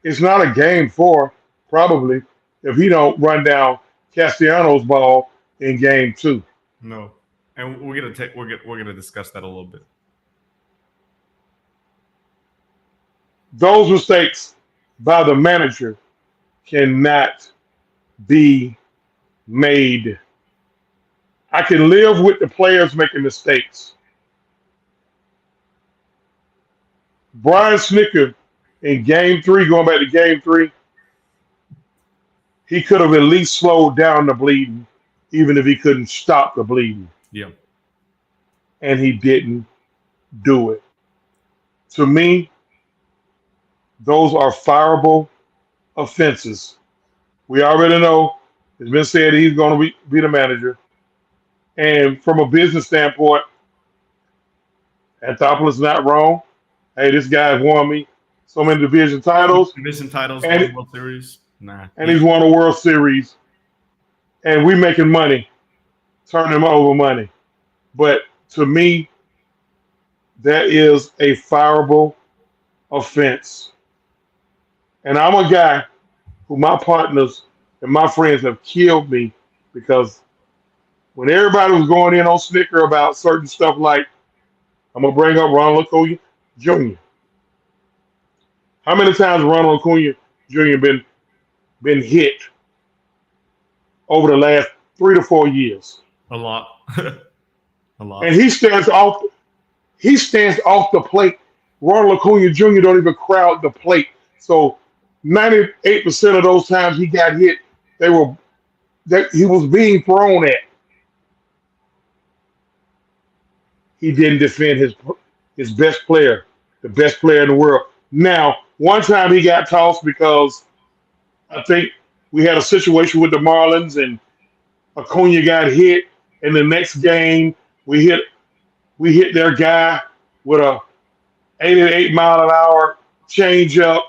Speaker 2: it's not a game 4, probably, if he don't run down Castellanos' ball in game 2.
Speaker 1: No. And we're gonna discuss that a little bit.
Speaker 2: Those mistakes by the manager cannot be made. I can live with the players making mistakes. Brian Snitker in game 3, going back to game 3, he could have at least slowed down the bleeding, even if he couldn't stop the bleeding.
Speaker 1: Yeah.
Speaker 2: And he didn't do it. To me, those are fireable offenses. We already know it's been said he's going to be the manager. And from a business standpoint, Anthopoulos is not wrong. Hey, this guy's won me so many division titles.
Speaker 1: Division titles,
Speaker 2: and
Speaker 1: World Series. Nah.
Speaker 2: And he's won a World Series. And we making money, turning him over money. But to me, that is a fireable offense. And I'm a guy who my partners and my friends have killed me because when everybody was going in on Snitker about certain stuff like, I'm going to bring up Ronald Acuna Jr. How many times Ronald Acuna Jr. been hit over the last 3 to 4 years?
Speaker 1: A lot. A lot.
Speaker 2: And he stands off the plate. Ronald Acuna Jr. don't even crowd the plate. So 98% of those times he got hit, he was being thrown at. He didn't defend his best player, the best player in the world. Now, one time he got tossed because I think we had a situation with the Marlins and Acuna got hit. In the next game, we hit their guy with a 88-mile-an-hour changeup,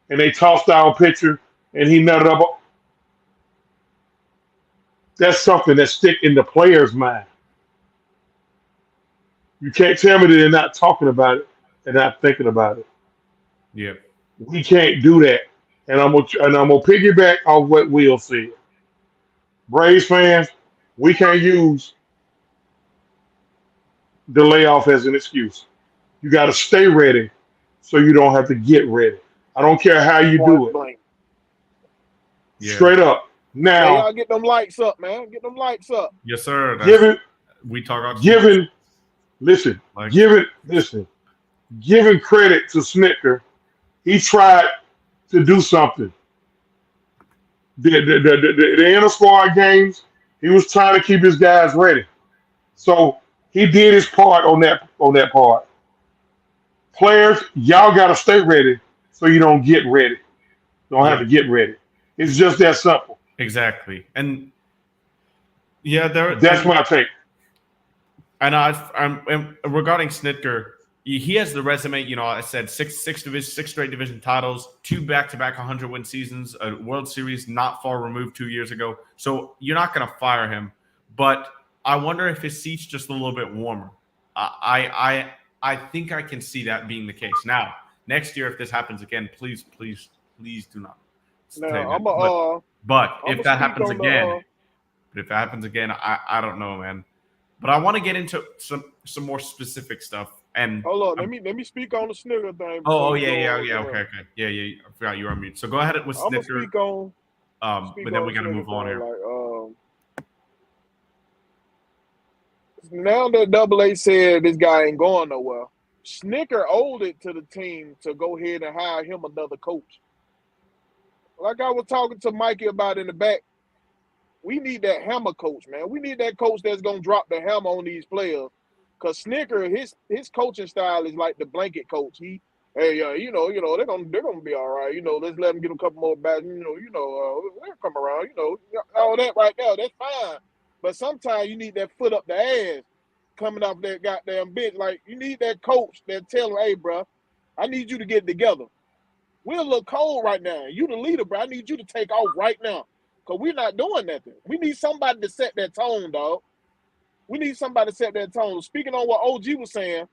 Speaker 2: and they tossed our pitcher, and he nutted up. That's something that stick in the player's mind. You can't tell me that they're not talking about it and not thinking about it.
Speaker 1: Yeah.
Speaker 2: We can't do that. And I'm gonna piggyback off what Will said. Braves fans, we can't use the layoff as an excuse. You got to stay ready so you don't have to get ready. I don't care how you do it.
Speaker 3: Blank.
Speaker 1: Yeah.
Speaker 2: Straight up.
Speaker 3: Hey,
Speaker 2: Now,
Speaker 3: y'all get them lights up, man. Get them lights up.
Speaker 1: Yes, sir.
Speaker 2: giving
Speaker 1: Like-
Speaker 2: giving credit to Snicker, he tried to do something. The inter squad games, he was trying to keep his guys ready. So he did his part on that part. Players, y'all gotta stay ready so you don't get ready. Don't have to get ready. It's just that simple.
Speaker 1: Exactly. And yeah,
Speaker 2: That's my take.
Speaker 1: And I'm regarding Snitker, he has the resume. You know, I said six straight division titles, 2 back-to-back 100-win seasons, a World Series not far removed 2 years ago. So you're not going to fire him. But I wonder if his seat's just a little bit warmer. I think I can see that being the case. Now, next year, if this happens again, please do not.
Speaker 3: Now,
Speaker 1: But if that happens again, I don't know, man. But I want to get into some more specific stuff. And
Speaker 3: hold on, let me speak on the Snicker thing.
Speaker 1: Okay. Yeah. I forgot you were on mute. So go ahead with
Speaker 3: I'm gonna
Speaker 1: Snicker.
Speaker 3: speak on.
Speaker 1: But then we got to move on here.
Speaker 3: Now that Double A said this guy ain't going nowhere, Snicker owed it to the team to go ahead and hire him another coach. Like I was talking to Mikey about in the back, we need that hammer coach, man. We need that coach that's gonna drop the hammer on these players. Cause Snicker, his coaching style is like the blanket coach. They're gonna be all right. You know, let's let them get a couple more bats. They'll come around. All that right there, that's fine. But sometimes you need that foot up the ass coming off that goddamn bench. Like you need that coach that tell him, hey, bro, I need you to get it together. We're a little cold right now. You the leader, bro. I need you to take off right now. Because we're not doing nothing. We need somebody to set that tone, dog. We need somebody to set that tone. Speaking on what OG was saying,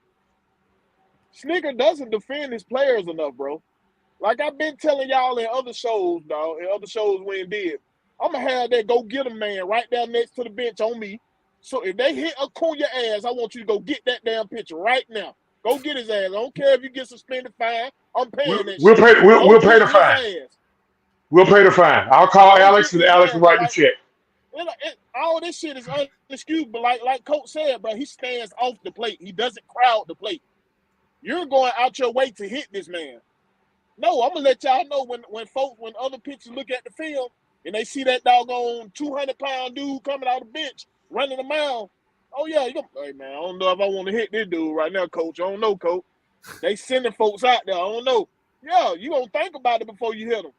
Speaker 3: Snicker doesn't defend his players enough, bro. Like I've been telling y'all in other shows, dog, when it did, I'm going to have that go get a man right down next to the bench on me. So if they hit Acuna ass, I want you to go get that damn pitcher right now. Go get his ass. I don't care if you get suspended, fine. I'm paying that
Speaker 2: We'll
Speaker 3: shit.
Speaker 2: we'll pay the fine. We'll pay the fine. I'll call Alex and Alex will write the check.
Speaker 3: All this shit is unexcusable. Like Coach said, bro, he stands off the plate. He doesn't crowd the plate. You're going out your way to hit this man. No, I'm gonna let y'all know when other pitchers look at the film and they see that doggone 200-pound dude coming out of the bench running the mound. Oh yeah, hey man, I don't know if I want to hit this dude right now, Coach. I don't know, Coach. They sending folks out there. I don't know. Yeah, you gonna think about it before you hit them.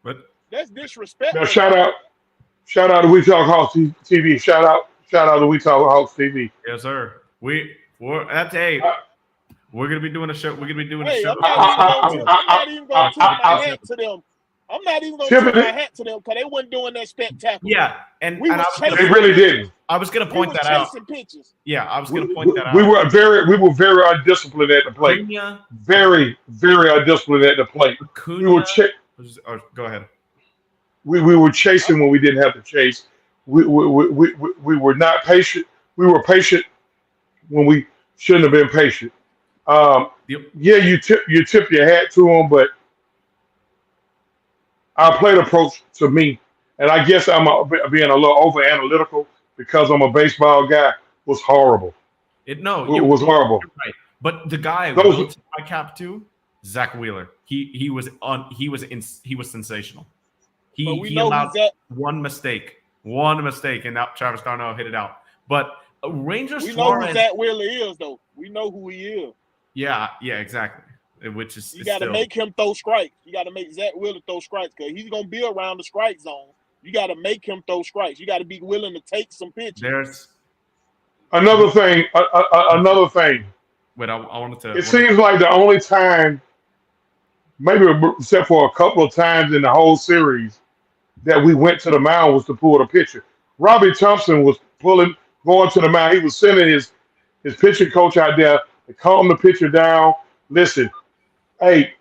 Speaker 1: But
Speaker 3: that's disrespectful.
Speaker 2: Now shout out to We Talk Hawks TV. Shout out to We Talk Hawks TV.
Speaker 1: yes, sir. We're gonna be doing a show. We're gonna be doing a show.
Speaker 3: I'm not even gonna tip my hat to them. I'm not even gonna tip my hat to them because they weren't doing that spectacular.
Speaker 1: Yeah, and
Speaker 2: they really didn't.
Speaker 1: I was gonna point that out.
Speaker 3: Pitches.
Speaker 1: Yeah, I was gonna point that out.
Speaker 2: We were very undisciplined at the plate.
Speaker 1: Acuna,
Speaker 2: very undisciplined at the plate.
Speaker 1: Acuna, go ahead.
Speaker 2: We were chasing when we didn't have to chase. We were not patient. We were patient when we shouldn't have been patient. Yeah, you tip your hat to them, but our plate approach to me, and I guess I'm being a little over analytical because I'm a baseball guy, was horrible. It was horrible.
Speaker 1: Right. But the guy who took my cap to, Zach Wheeler, he was sensational. He allowed one mistake, and now Travis Darno hit it out. But Rangers,
Speaker 3: we know who Zach Wheeler is, though. We know who he is.
Speaker 1: Yeah, exactly. Which is
Speaker 3: you got to make him throw strikes. You got to make Zach Wheeler throw strikes because he's gonna be around the strike zone. You got to make him throw strikes. You got to be willing to take some pitches.
Speaker 1: There's
Speaker 2: another thing.
Speaker 1: Wait, I wanted to.
Speaker 2: It seems like the only time, maybe except for a couple of times in the whole series, that we went to the mound was to pull the pitcher. Robbie Thompson was going to the mound. He was sending his pitching coach out there to calm the pitcher down. Listen, hey,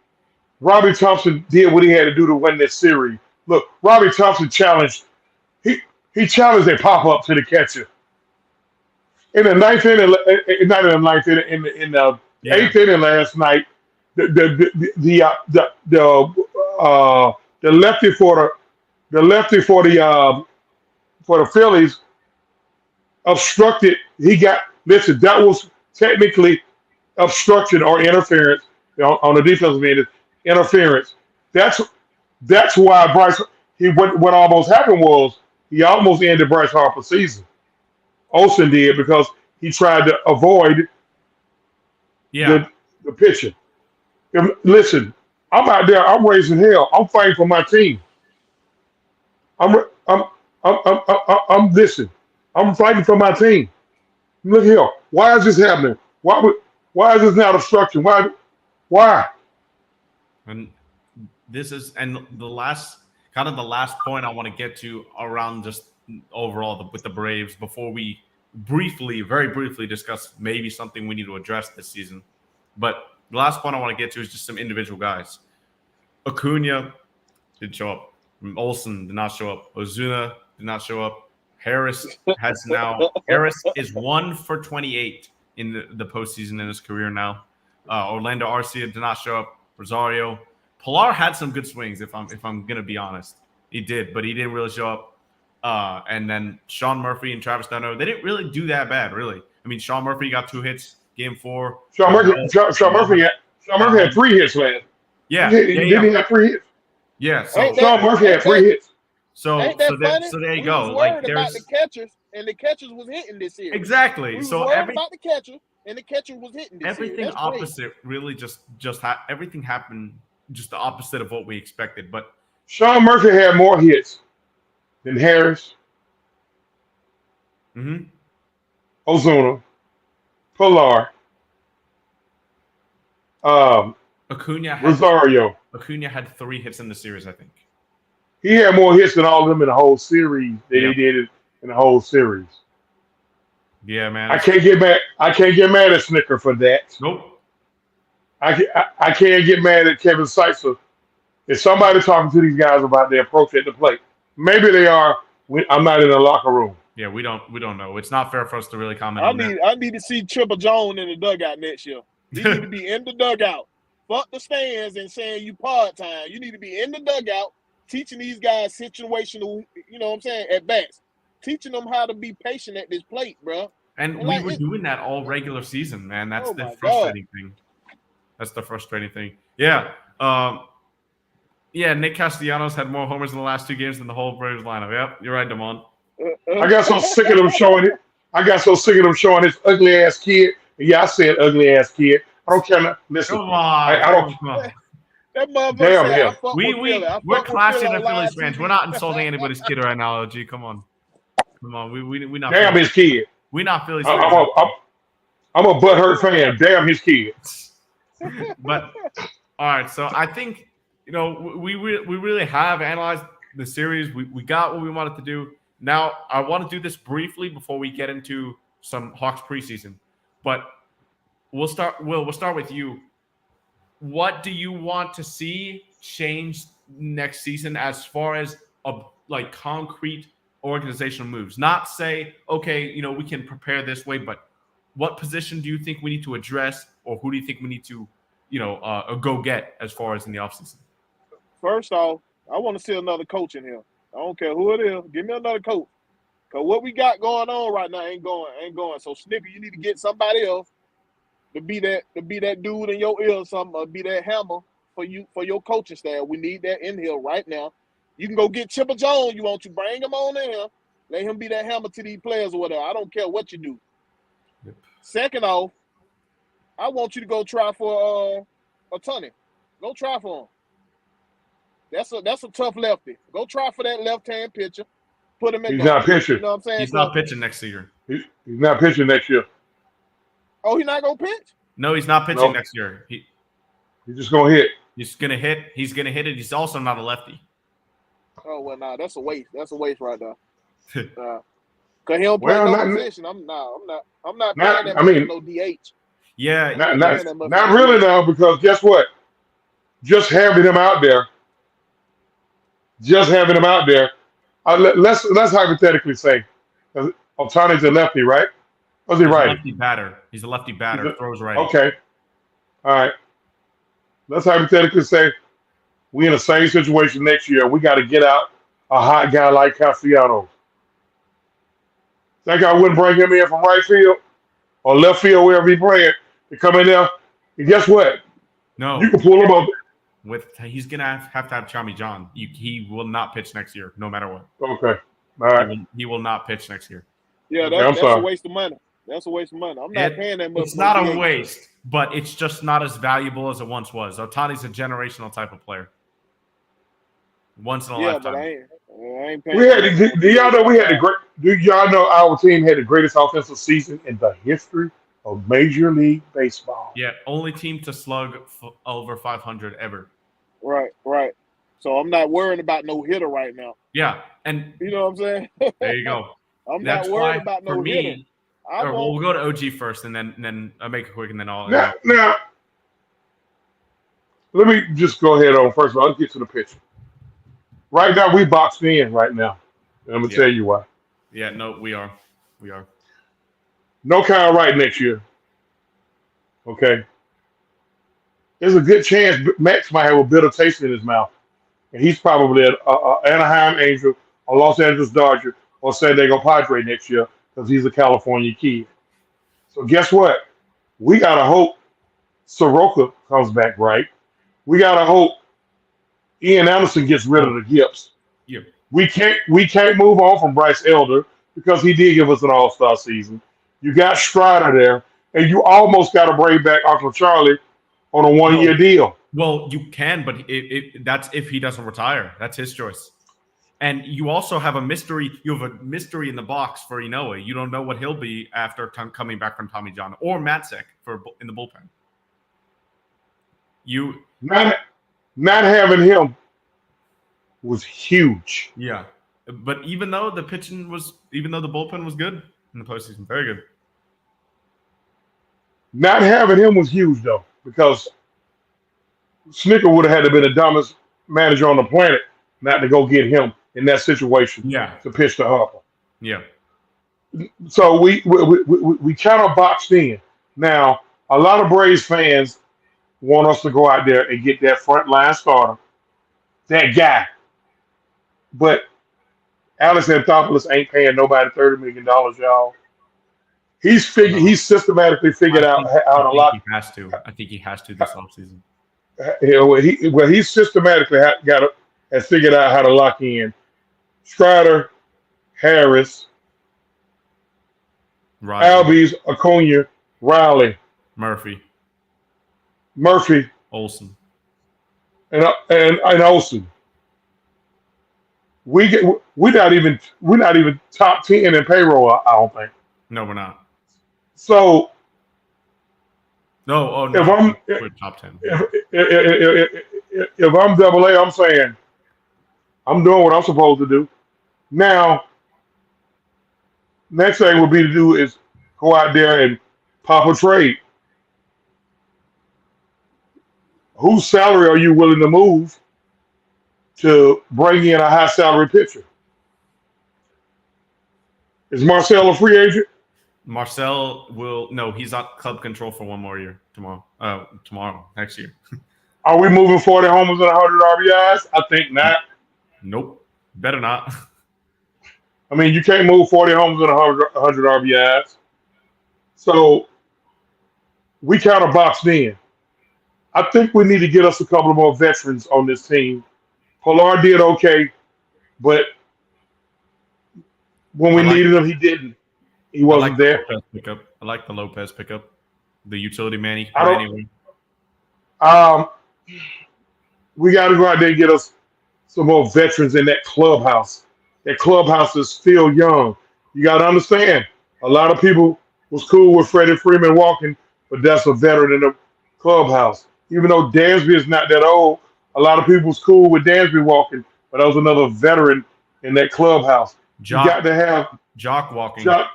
Speaker 2: Robbie Thompson did what he had to do to win this series. Look, Robbie Thompson challenged. He challenged a pop up to the catcher in the ninth inning. Not in the ninth inning. In the eighth inning last night, the lefty for the Phillies obstructed. That was technically obstruction or interference on the defensive end. Interference. That's why Bryce. What almost happened was he almost ended Bryce Harper's season. Olsen did because he tried to avoid the pitching. Listen, I'm out there. I'm raising hell. I'm fighting for my team. Listen. I'm fighting for my team. Look here. Why is this happening? Why is this not obstruction? Why?
Speaker 1: And the last point I want to get to around just overall with the Braves before we very briefly discuss maybe something we need to address this season. But the last point I want to get to is just some individual guys. Acuna didn't show up. Olsen did not show up. Ozuna did not show up. Harris is 1 for 28 in the postseason in his career now. Orlando Arcia did not show up. Rosario. Pilar had some good swings, if I'm gonna be honest. He did, but he didn't really show up. And then Sean Murphy and Travis Dunno, they didn't really do that bad, really. I mean, Sean Murphy got 2 hits, game 4.
Speaker 2: Sean Murphy had 3 hits, man.
Speaker 1: Yeah.
Speaker 2: Didn't he have 3 hits?
Speaker 1: Yeah. So
Speaker 2: Sean Murphy had 3 hits.
Speaker 1: So there you go.
Speaker 3: Like there's the catchers, and the catchers was hitting this year.
Speaker 1: Exactly.
Speaker 3: We
Speaker 1: so
Speaker 3: about the catcher, and the catcher was hitting this
Speaker 1: everything
Speaker 3: year.
Speaker 1: opposite really everything happened just the opposite of what we expected. But
Speaker 2: Sean Murphy had more hits than Harris, Ozuna, Pilar, Rosario.
Speaker 1: Acuna had 3 hits in the series, I think.
Speaker 2: He had more hits than all of them in the whole series than he did in the whole series.
Speaker 1: Yeah, man.
Speaker 2: I can't get mad at Snicker for that.
Speaker 1: Nope.
Speaker 2: I can't get mad at Kevin Seitzer. If somebody talking to these guys about their approach at the plate, maybe they are. I'm not in the locker room.
Speaker 1: Yeah, we don't know. It's not fair for us to really comment on that.
Speaker 3: I need to see Triple Jones in the dugout next year. You need to be in the dugout. Fuck the stands and saying you part time. You need to be in the dugout teaching these guys situational, at bats. Teaching them how to be patient at this plate, bro.
Speaker 1: And we were doing that all regular season, man. That's the frustrating thing. That's the frustrating thing. Yeah. Nick Castellanos had more homers in the last 2 games than the whole Braves lineup. Yep, you're right, Damon.
Speaker 2: I got so sick of them showing it. I got so sick of them showing this ugly ass kid. Yeah, I said ugly ass kid. I don't care. Listen,
Speaker 1: come on.
Speaker 2: I don't.
Speaker 3: That motherfucker.
Speaker 2: Damn,
Speaker 1: we're clashing the Phillies fans. We're not insulting anybody's kid right now. G, come on. We not.
Speaker 2: Damn his kid.
Speaker 1: We not Phillies fans.
Speaker 2: I'm a butthurt fan. Damn his kid.
Speaker 1: But all right, so I think we really have analyzed the series. We got what we wanted to do. Now I want to do this briefly before we get into some Hawks preseason. But we'll start with you. What do you want to see change next season as far as concrete organizational moves? Not say, okay, we can prepare this way, but what position do you think we need to address, or who do you think we need to, go get as far as in the offseason?
Speaker 3: First off, I want to see another coach in here. I don't care who it is. Give me another coach. Because what we got going on right now ain't going. So Snippy, you need to get somebody else to be that dude in your ear or something, or be that hammer for your coaching staff. We need that in here right now. You can go get Chipper Jones. You want to bring him on in here. Let him be that hammer to these players or whatever. I don't care what you do. Yep. Second off, I want you to go try for a Tunney. Go try for him. That's a tough lefty. Go try for that left-hand pitcher. Put him in.
Speaker 2: He's not pitching.
Speaker 3: You know what I'm saying?
Speaker 1: He's not pitching next year.
Speaker 2: He's not pitching next year.
Speaker 3: Oh, he's not gonna pitch?
Speaker 1: No, he's not pitching next year.
Speaker 2: He's just gonna hit.
Speaker 1: He's gonna hit. He's gonna hit it. He's also not a lefty.
Speaker 3: Oh well, nah, that's a waste. That's a waste right there. Cause he don't play
Speaker 2: Well,
Speaker 3: no
Speaker 2: not
Speaker 3: position. I'm not paying
Speaker 2: not.
Speaker 3: that
Speaker 2: I
Speaker 3: much for
Speaker 2: mean,
Speaker 3: no DH.
Speaker 1: Yeah,
Speaker 2: not
Speaker 3: Ain't
Speaker 2: not
Speaker 3: paying that much for
Speaker 2: not
Speaker 3: no
Speaker 2: really
Speaker 3: DH.
Speaker 2: now because guess what? Just having him out there, just having him out there. Let's hypothetically say, Otani's a lefty, right? Was he
Speaker 1: he's a
Speaker 2: righty?
Speaker 1: lefty batter. He's a lefty
Speaker 2: He's
Speaker 1: batter.
Speaker 2: a,
Speaker 1: Throws righty.
Speaker 2: okay, all right. Let's hypothetically say we in the same situation next year. We got to get out a hot guy like Castellanos. Think I wouldn't bring him in from right field or left field, wherever he playing, to come in there. And guess what? You
Speaker 1: No,
Speaker 2: can pull him up.
Speaker 1: he's gonna have to have Tommy John. He will not pitch next year, no matter what.
Speaker 2: Okay. All right.
Speaker 1: He will not pitch next year.
Speaker 3: Yeah,
Speaker 2: Okay, I'm
Speaker 3: that's a
Speaker 2: sorry.
Speaker 3: waste of money. That's a waste of money. I'm not paying that much.
Speaker 1: It's
Speaker 3: for
Speaker 1: not
Speaker 3: no
Speaker 1: a
Speaker 3: DH.
Speaker 1: waste, but it's just not as valuable as it once was. Otani's a generational type of player. Once in a
Speaker 3: Yeah,
Speaker 1: lifetime.
Speaker 3: but I ain't paying.
Speaker 2: We had. Do y'all know we had the great? Do y'all know our team had the greatest offensive season in the history of Major League Baseball?
Speaker 1: Yeah, only team to slug over 500 ever.
Speaker 3: Right. So I'm not worrying about no hitter right now.
Speaker 1: Yeah, and
Speaker 3: You know what I'm saying?
Speaker 1: there you go.
Speaker 3: I'm
Speaker 1: That's
Speaker 3: not
Speaker 1: why
Speaker 3: worried about
Speaker 1: for
Speaker 3: no hitter.
Speaker 1: me.
Speaker 3: I
Speaker 1: Or
Speaker 3: won't.
Speaker 1: we'll go to OG first, and then I'll make it quick, and then I'll.
Speaker 2: Now, let me just go ahead on first of all. Let's get to the pitcher. Right now, we boxed in right now. And I'm gonna tell you why.
Speaker 1: Yeah, no, we are.
Speaker 2: No Kyle Wright next year. Okay. There's a good chance Max might have a bitter taste in his mouth. And he's probably an Anaheim Angel, a Los Angeles Dodger, or San Diego Padre next year because he's a California kid. So guess what? We got to hope Soroka comes back right. We got to hope Ian Anderson gets rid of the Gibbs.
Speaker 1: Yeah.
Speaker 2: We can't move on from Bryce Elder because he did give us an all-star season. You got Strider there, and you almost got to bring back Uncle Charlie on a one-year deal.
Speaker 1: Well, you can, but that's if he doesn't retire. That's his choice. And you also have a mystery. You have a mystery in the box for Inoue. You don't know what he'll be after coming back from Tommy John or Matzek in the bullpen.
Speaker 2: Not having him was huge.
Speaker 1: Yeah, but even though the bullpen was good in the postseason, very good.
Speaker 2: Not having him was huge though, because Snicker would have had to be the dumbest manager on the planet not to go get him in that situation.
Speaker 1: Yeah.
Speaker 2: To pitch to Harper.
Speaker 1: Yeah.
Speaker 2: So we kind of boxed in. Now a lot of Braves fans want us to go out there and get that front line starter, that guy. But Alex Anthopoulos ain't paying nobody $30 million, y'all. He's systematically figured out how to lock.
Speaker 1: I think he has to this offseason.
Speaker 2: He systematically has figured out how to lock in Strider, Harris, Albies, Acuna, Riley,
Speaker 1: Murphy, Olsen,
Speaker 2: and Olsen. We're not even top 10 in payroll. I don't think.
Speaker 1: No, we're not.
Speaker 2: So
Speaker 1: no. We're top 10.
Speaker 2: If I'm Double A, I'm saying I'm doing what I'm supposed to do. Now, next thing would be to do is go out there and pop a trade. Whose salary are you willing to move to bring in a high salary pitcher? Is Marcel a free agent?
Speaker 1: Marcel he's on club control for one more year next year.
Speaker 2: Are we moving 40 homers and 100 RBIs? I think not.
Speaker 1: Nope. Better not.
Speaker 2: I mean, you can't move 40 homers and 100 RBIs. So we kind of boxed in. I think we need to get us a couple of more veterans on this team. Pilar did okay, but when we needed him, he didn't. He wasn't there.
Speaker 1: I like the Lopez pickup. The utility man.
Speaker 2: We got to go out there and get us some more veterans in that clubhouse. That clubhouse is still young. You got to understand, a lot of people was cool with Freddie Freeman walking, but that's a veteran in the clubhouse. Even though Dansby is not that old, a lot of people was cool with Dansby walking, but that was another veteran in that clubhouse.
Speaker 1: Jock,
Speaker 2: You got to have
Speaker 1: Jock walking.
Speaker 2: Jock,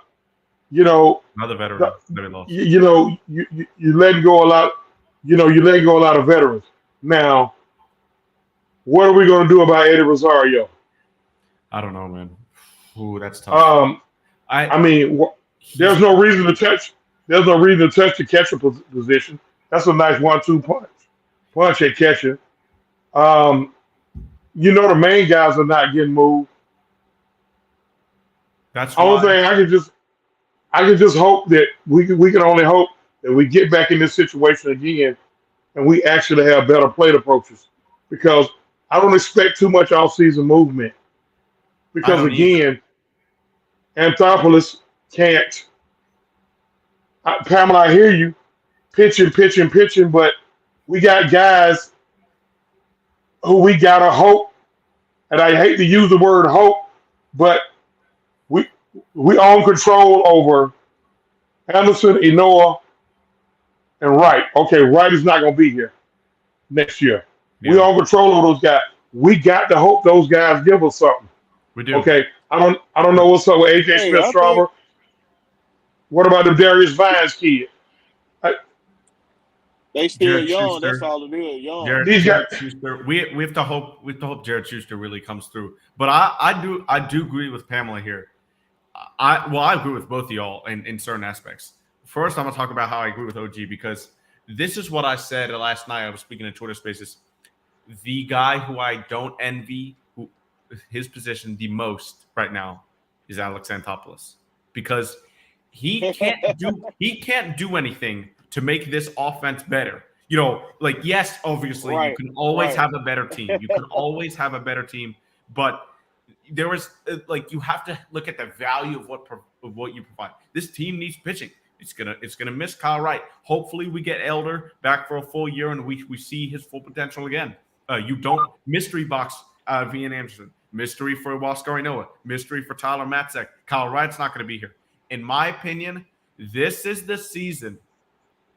Speaker 2: you know,
Speaker 1: Another veteran that we lost.
Speaker 2: you know, you letting go a lot. You know, you letting go a lot of veterans. Now, what are we going to do about Eddie Rosario?
Speaker 1: I don't know, man. Ooh, that's tough.
Speaker 2: I mean, there's no reason to touch. There's no reason to touch the catcher position. That's a nice 1-2 punch at catcher. You know, the main guys are not getting moved.
Speaker 1: That's
Speaker 2: only thing I can just hope that we can only hope that we get back in this situation again and we actually have better plate approaches, because I don't expect too much off-season movement, because again, Anthopoulos can't. Pamela, I hear you, pitching, but we got guys who we gotta hope, and I hate to use the word hope, but we own control over Anderson, Enoa, and Wright. Okay, Wright is not going to be here next year. Yeah. We own control over those guys. We got to hope those guys give us something.
Speaker 1: We do.
Speaker 2: Okay, I don't know what's up with AJ Smith-Strauber. What about the Darius Vines kid?
Speaker 3: They still young. Schuster. That's all it is. Young.
Speaker 1: Jared Schuster. We have to hope Jared Schuster really comes through. But I do agree with Pamela here. I agree with both of y'all in certain aspects. First, I'm going to talk about how I agree with OG, because this is what I said last night. I was speaking in Twitter Spaces. The guy who I don't envy his position the most right now is Alex Anthopoulos, because he can't do anything to make this offense better. You know, like, yes, obviously, you can always have a better team. You can always have a better team, but there was you have to look at the value of what you provide. This team needs pitching. It's gonna miss Kyle Wright. Hopefully, we get Elder back for a full year and we see his full potential again. You don't mystery box Ian Anderson, mystery for Huascar Ynoa, mystery for Tyler Matzek. Kyle Wright's not going to be here. In my opinion, this is the season,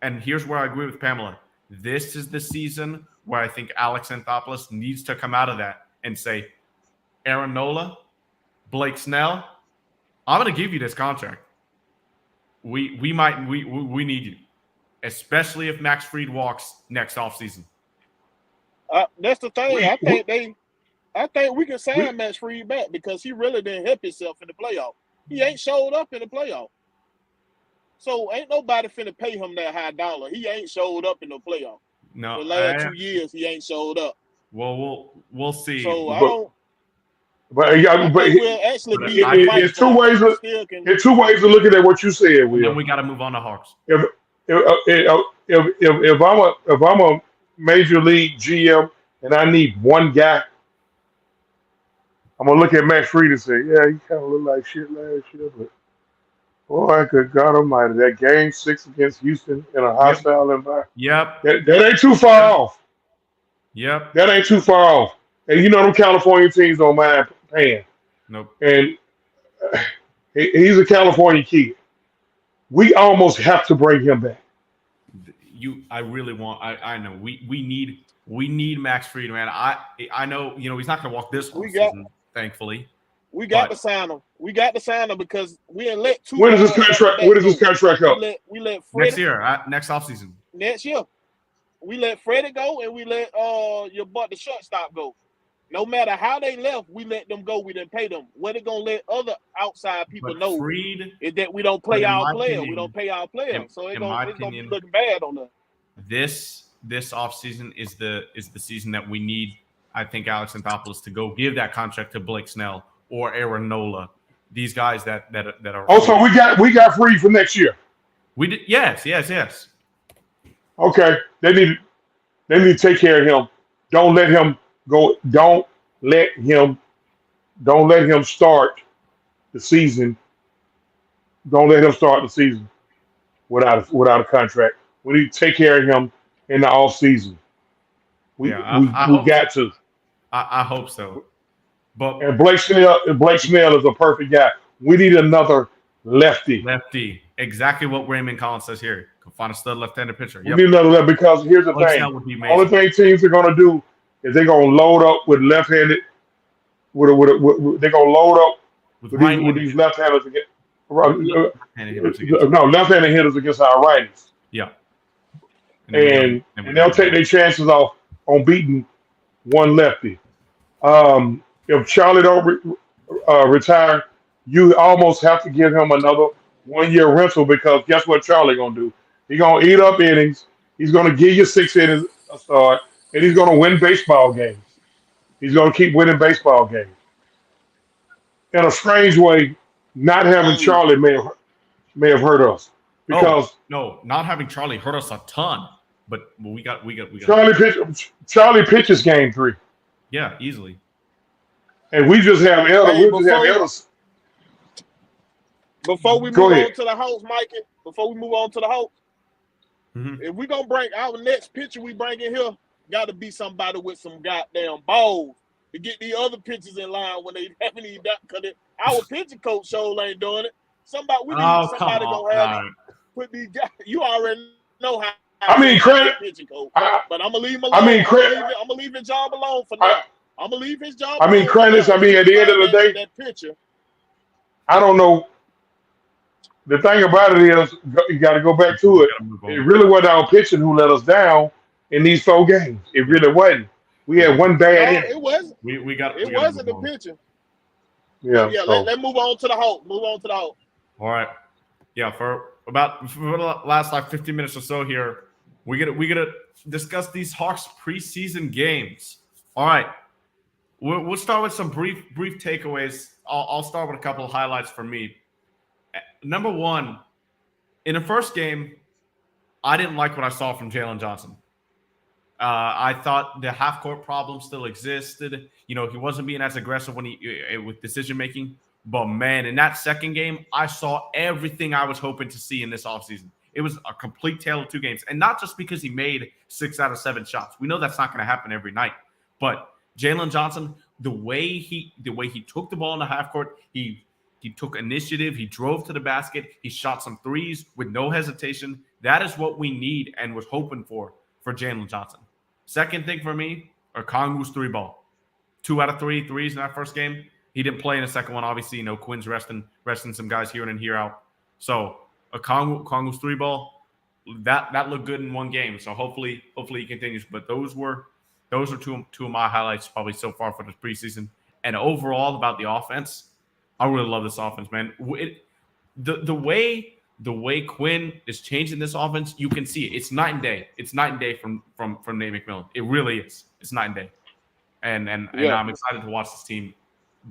Speaker 1: and here's where I agree with Pamela. This is the season where I think Alex Anthopoulos needs to come out of that and say, Aaron Nola, Blake Snell, I'm going to give you this contract. We need you, especially if Max Fried walks next offseason.
Speaker 3: That's the thing. I think we can sign Max Fried back, because he really didn't help himself in the playoff. He ain't showed up in the playoff. So ain't nobody finna pay him that high dollar. He ain't showed up in the playoff.
Speaker 1: No,
Speaker 3: the last 2 years he ain't showed up.
Speaker 1: Well, we'll see.
Speaker 3: So
Speaker 2: we'll actually be. It's two ways. It's 2 ways of looking at what you said, Will.
Speaker 1: Then we got to move on to Hawks.
Speaker 2: If I'm a major league GM and I need one guy, I'm gonna look at Max Fried and say, yeah, he kind of looked like shit last year, but boy, good God Almighty, that game 6 against Houston in a hostile environment.
Speaker 1: Yep.
Speaker 2: That ain't too far off.
Speaker 1: Yep.
Speaker 2: That ain't too far off. And you know them California teams don't mind paying.
Speaker 1: Nope.
Speaker 2: And he's a California kid. We almost have to bring him back.
Speaker 1: I know we need Max Fried, man. I know, he's not going to walk this whole season, thankfully.
Speaker 3: We got to sign him. We got to sign him, because we didn't let 2.
Speaker 2: When is his contract? When is his contract up?
Speaker 3: We let Freddie,
Speaker 1: next year, next offseason.
Speaker 3: Next year, we let Freddie go, and we let your butt the shortstop go. No matter how they left, we let them go. We didn't pay them. What they gonna let other outside people know is that we don't play our players. We don't pay our players. So it's gonna be looking bad on us.
Speaker 1: This offseason is the season that we need, I think, Alex Anthopoulos to go give that contract to Blake Snell or Aaron Nola. These guys that are.
Speaker 2: Also, we got Fried for next year.
Speaker 1: We did. Yes.
Speaker 2: Okay, they need to take care of him. Don't let him go. Don't let him start the season. Don't let him start the season without a contract. We need to take care of him in the off season. We got to.
Speaker 1: I hope so. But
Speaker 2: Blake Snell is a perfect guy. We need another lefty.
Speaker 1: Exactly what Raymond Collins says here. Go find a stud left-handed pitcher.
Speaker 2: We need another lefty, because here's the thing. The only thing teams are going to do is they're going to load up with left-handed. They're going to load up
Speaker 1: with
Speaker 2: with
Speaker 1: right-handed
Speaker 2: these left-handers against
Speaker 1: hitters against.
Speaker 2: no left-handed hitters against our righties,
Speaker 1: Yeah,
Speaker 2: and they'll take their chances off on beating one lefty. If Charlie don't retire, you almost have to give him another 1 year rental because guess what Charlie gonna do? He's gonna eat up innings. He's gonna give you 6 innings a start, and he's gonna win baseball games. He's gonna keep winning baseball games. In a strange way, not having
Speaker 3: Hey,
Speaker 2: Charlie may have hurt us
Speaker 1: Oh
Speaker 2: because
Speaker 1: no, not having Charlie hurt us a ton. But we got.
Speaker 2: Charlie pitches game 3,
Speaker 1: Yeah, easily.
Speaker 2: and we just have Elder.
Speaker 3: hey,
Speaker 2: We just have Elder.
Speaker 3: before we
Speaker 2: Go
Speaker 3: move
Speaker 2: ahead.
Speaker 3: on to the house, Mikey, before we move on to the house,
Speaker 1: Mhm.
Speaker 3: if we gonna bring our next pitcher we bring in here, got to be somebody with some goddamn balls to get these other pitchers in line when they haven't even done. Because our pitching coach show ain't doing it. We need
Speaker 1: Oh, come
Speaker 3: somebody
Speaker 1: on.
Speaker 3: gonna have
Speaker 1: All right.
Speaker 3: put these guys. You already know how.
Speaker 2: I mean, credit.
Speaker 3: Pitching coach,
Speaker 2: I,
Speaker 3: but I'm gonna leave him alone.
Speaker 2: I mean,
Speaker 3: I'm gonna leave his job alone for now. I'm gonna leave his job.
Speaker 2: I mean,
Speaker 3: alone for
Speaker 2: credits.
Speaker 3: now.
Speaker 2: I mean, at the end of the day,
Speaker 3: that pitcher.
Speaker 2: I don't know. The thing about it is, you got to go back to it.
Speaker 1: Gotta move
Speaker 2: It
Speaker 1: on.
Speaker 2: really wasn't our pitching who let us down in these 4 games. It really wasn't. We had one bad
Speaker 3: No,
Speaker 2: inning.
Speaker 3: it wasn't.
Speaker 1: We got.
Speaker 3: It wasn't the pitcher.
Speaker 2: Yeah.
Speaker 3: Yeah,
Speaker 2: So,
Speaker 3: let's move on to the Hulk. Move on to the Hulk.
Speaker 1: All right. Yeah, for the last like 15 minutes or so here, we gonna discuss these Hawks preseason games. All right. We'll start with some brief takeaways. I'll start with a couple of highlights for me. Number one, in the first game, I didn't like what I saw from Jalen Johnson. I thought the half court problem still existed. He wasn't being as aggressive with decision making. But man, in that second game, I saw everything I was hoping to see in this offseason. It was a complete tale of 2 games, and not just because he made 6 out of 7 shots. We know that's not going to happen every night. But Jalen Johnson, the way he took the ball in the half court, he took initiative. He drove to the basket. He shot some threes with no hesitation. That is what we need and was hoping for Jalen Johnson. Second thing for me, Okongwu's 3-ball. 2 out of 3 threes in that first game. He didn't play in the second one. Obviously, Quinn's resting some guys here in and here out. So Okongwu's 3-ball, that looked good in one game. So hopefully he continues. But those are two of my highlights probably so far for this preseason. And overall about the offense, I really love this offense, man. The way Quinn is changing this offense, you can see it. It's night and day. It's night and day from Nate McMillan. It really is. It's night and day. And I'm excited to watch this team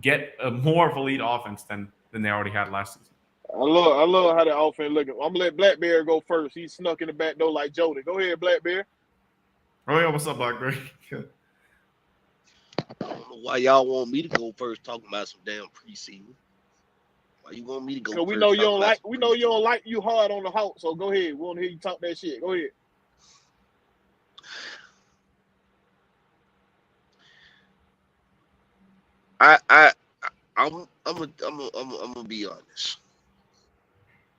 Speaker 1: get a more of a lead offense than they already had last season.
Speaker 3: I love how the offense looking. I'm gonna let Blackberry go first. He snuck in the back door like Jody. Go ahead, Blackberry.
Speaker 1: Oh yeah, what's up, Blackberry?
Speaker 4: I don't know why y'all want me to go first talking about some damn preseason. Why you want me to go
Speaker 3: Because
Speaker 4: first?
Speaker 3: we know you don't like you hard on the Hulk. So go ahead. We want to hear you talk that shit. Go ahead.
Speaker 4: I'm gonna be honest.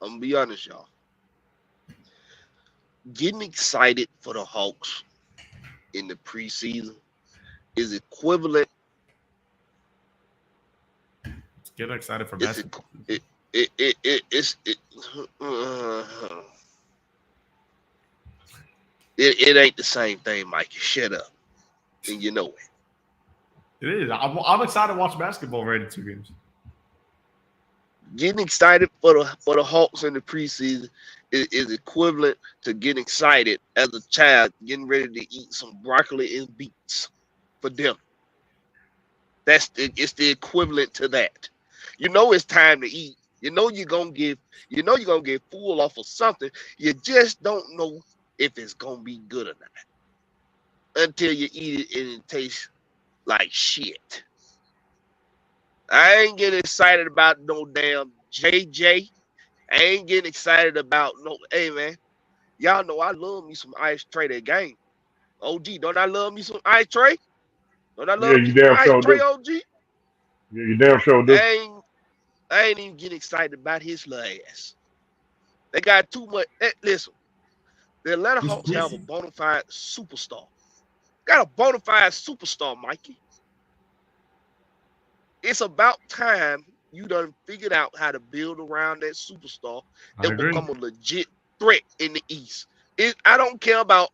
Speaker 4: I'm gonna be honest, y'all. Getting excited for the Hawks in the preseason is equivalent.
Speaker 1: Get excited for
Speaker 4: It's
Speaker 1: basketball.
Speaker 4: It ain't the same thing, Mikey. Shut up, and you know it.
Speaker 1: It is. I'm excited to watch basketball right in 2 games.
Speaker 4: Getting excited for the Hawks in the preseason is equivalent to getting excited as a child getting ready to eat some broccoli and beets for dinner. It's the equivalent to that. You know it's time to eat. You know you're gonna get full off of something. You just don't know if it's gonna be good or not until you eat it and it tastes like shit. I ain't getting excited about no damn JJ. I ain't getting excited about no. Hey man, y'all know I love me some ice tray that game. OG, don't I love me some ice tray? Don't I love
Speaker 2: yeah,
Speaker 4: me
Speaker 2: you
Speaker 4: some
Speaker 2: damn
Speaker 4: ice
Speaker 2: sure
Speaker 4: tray,
Speaker 2: do.
Speaker 4: OG?
Speaker 2: Yeah, you damn sure do.
Speaker 4: I ain't even getting excited about his little ass. They got too much. Listen, the Atlanta Hawks have a bona fide superstar. Got a bona fide superstar, Mikey. It's about time you done figured out how to build around that superstar
Speaker 1: I
Speaker 4: and
Speaker 1: agree.
Speaker 4: become a legit threat in the East. I don't care about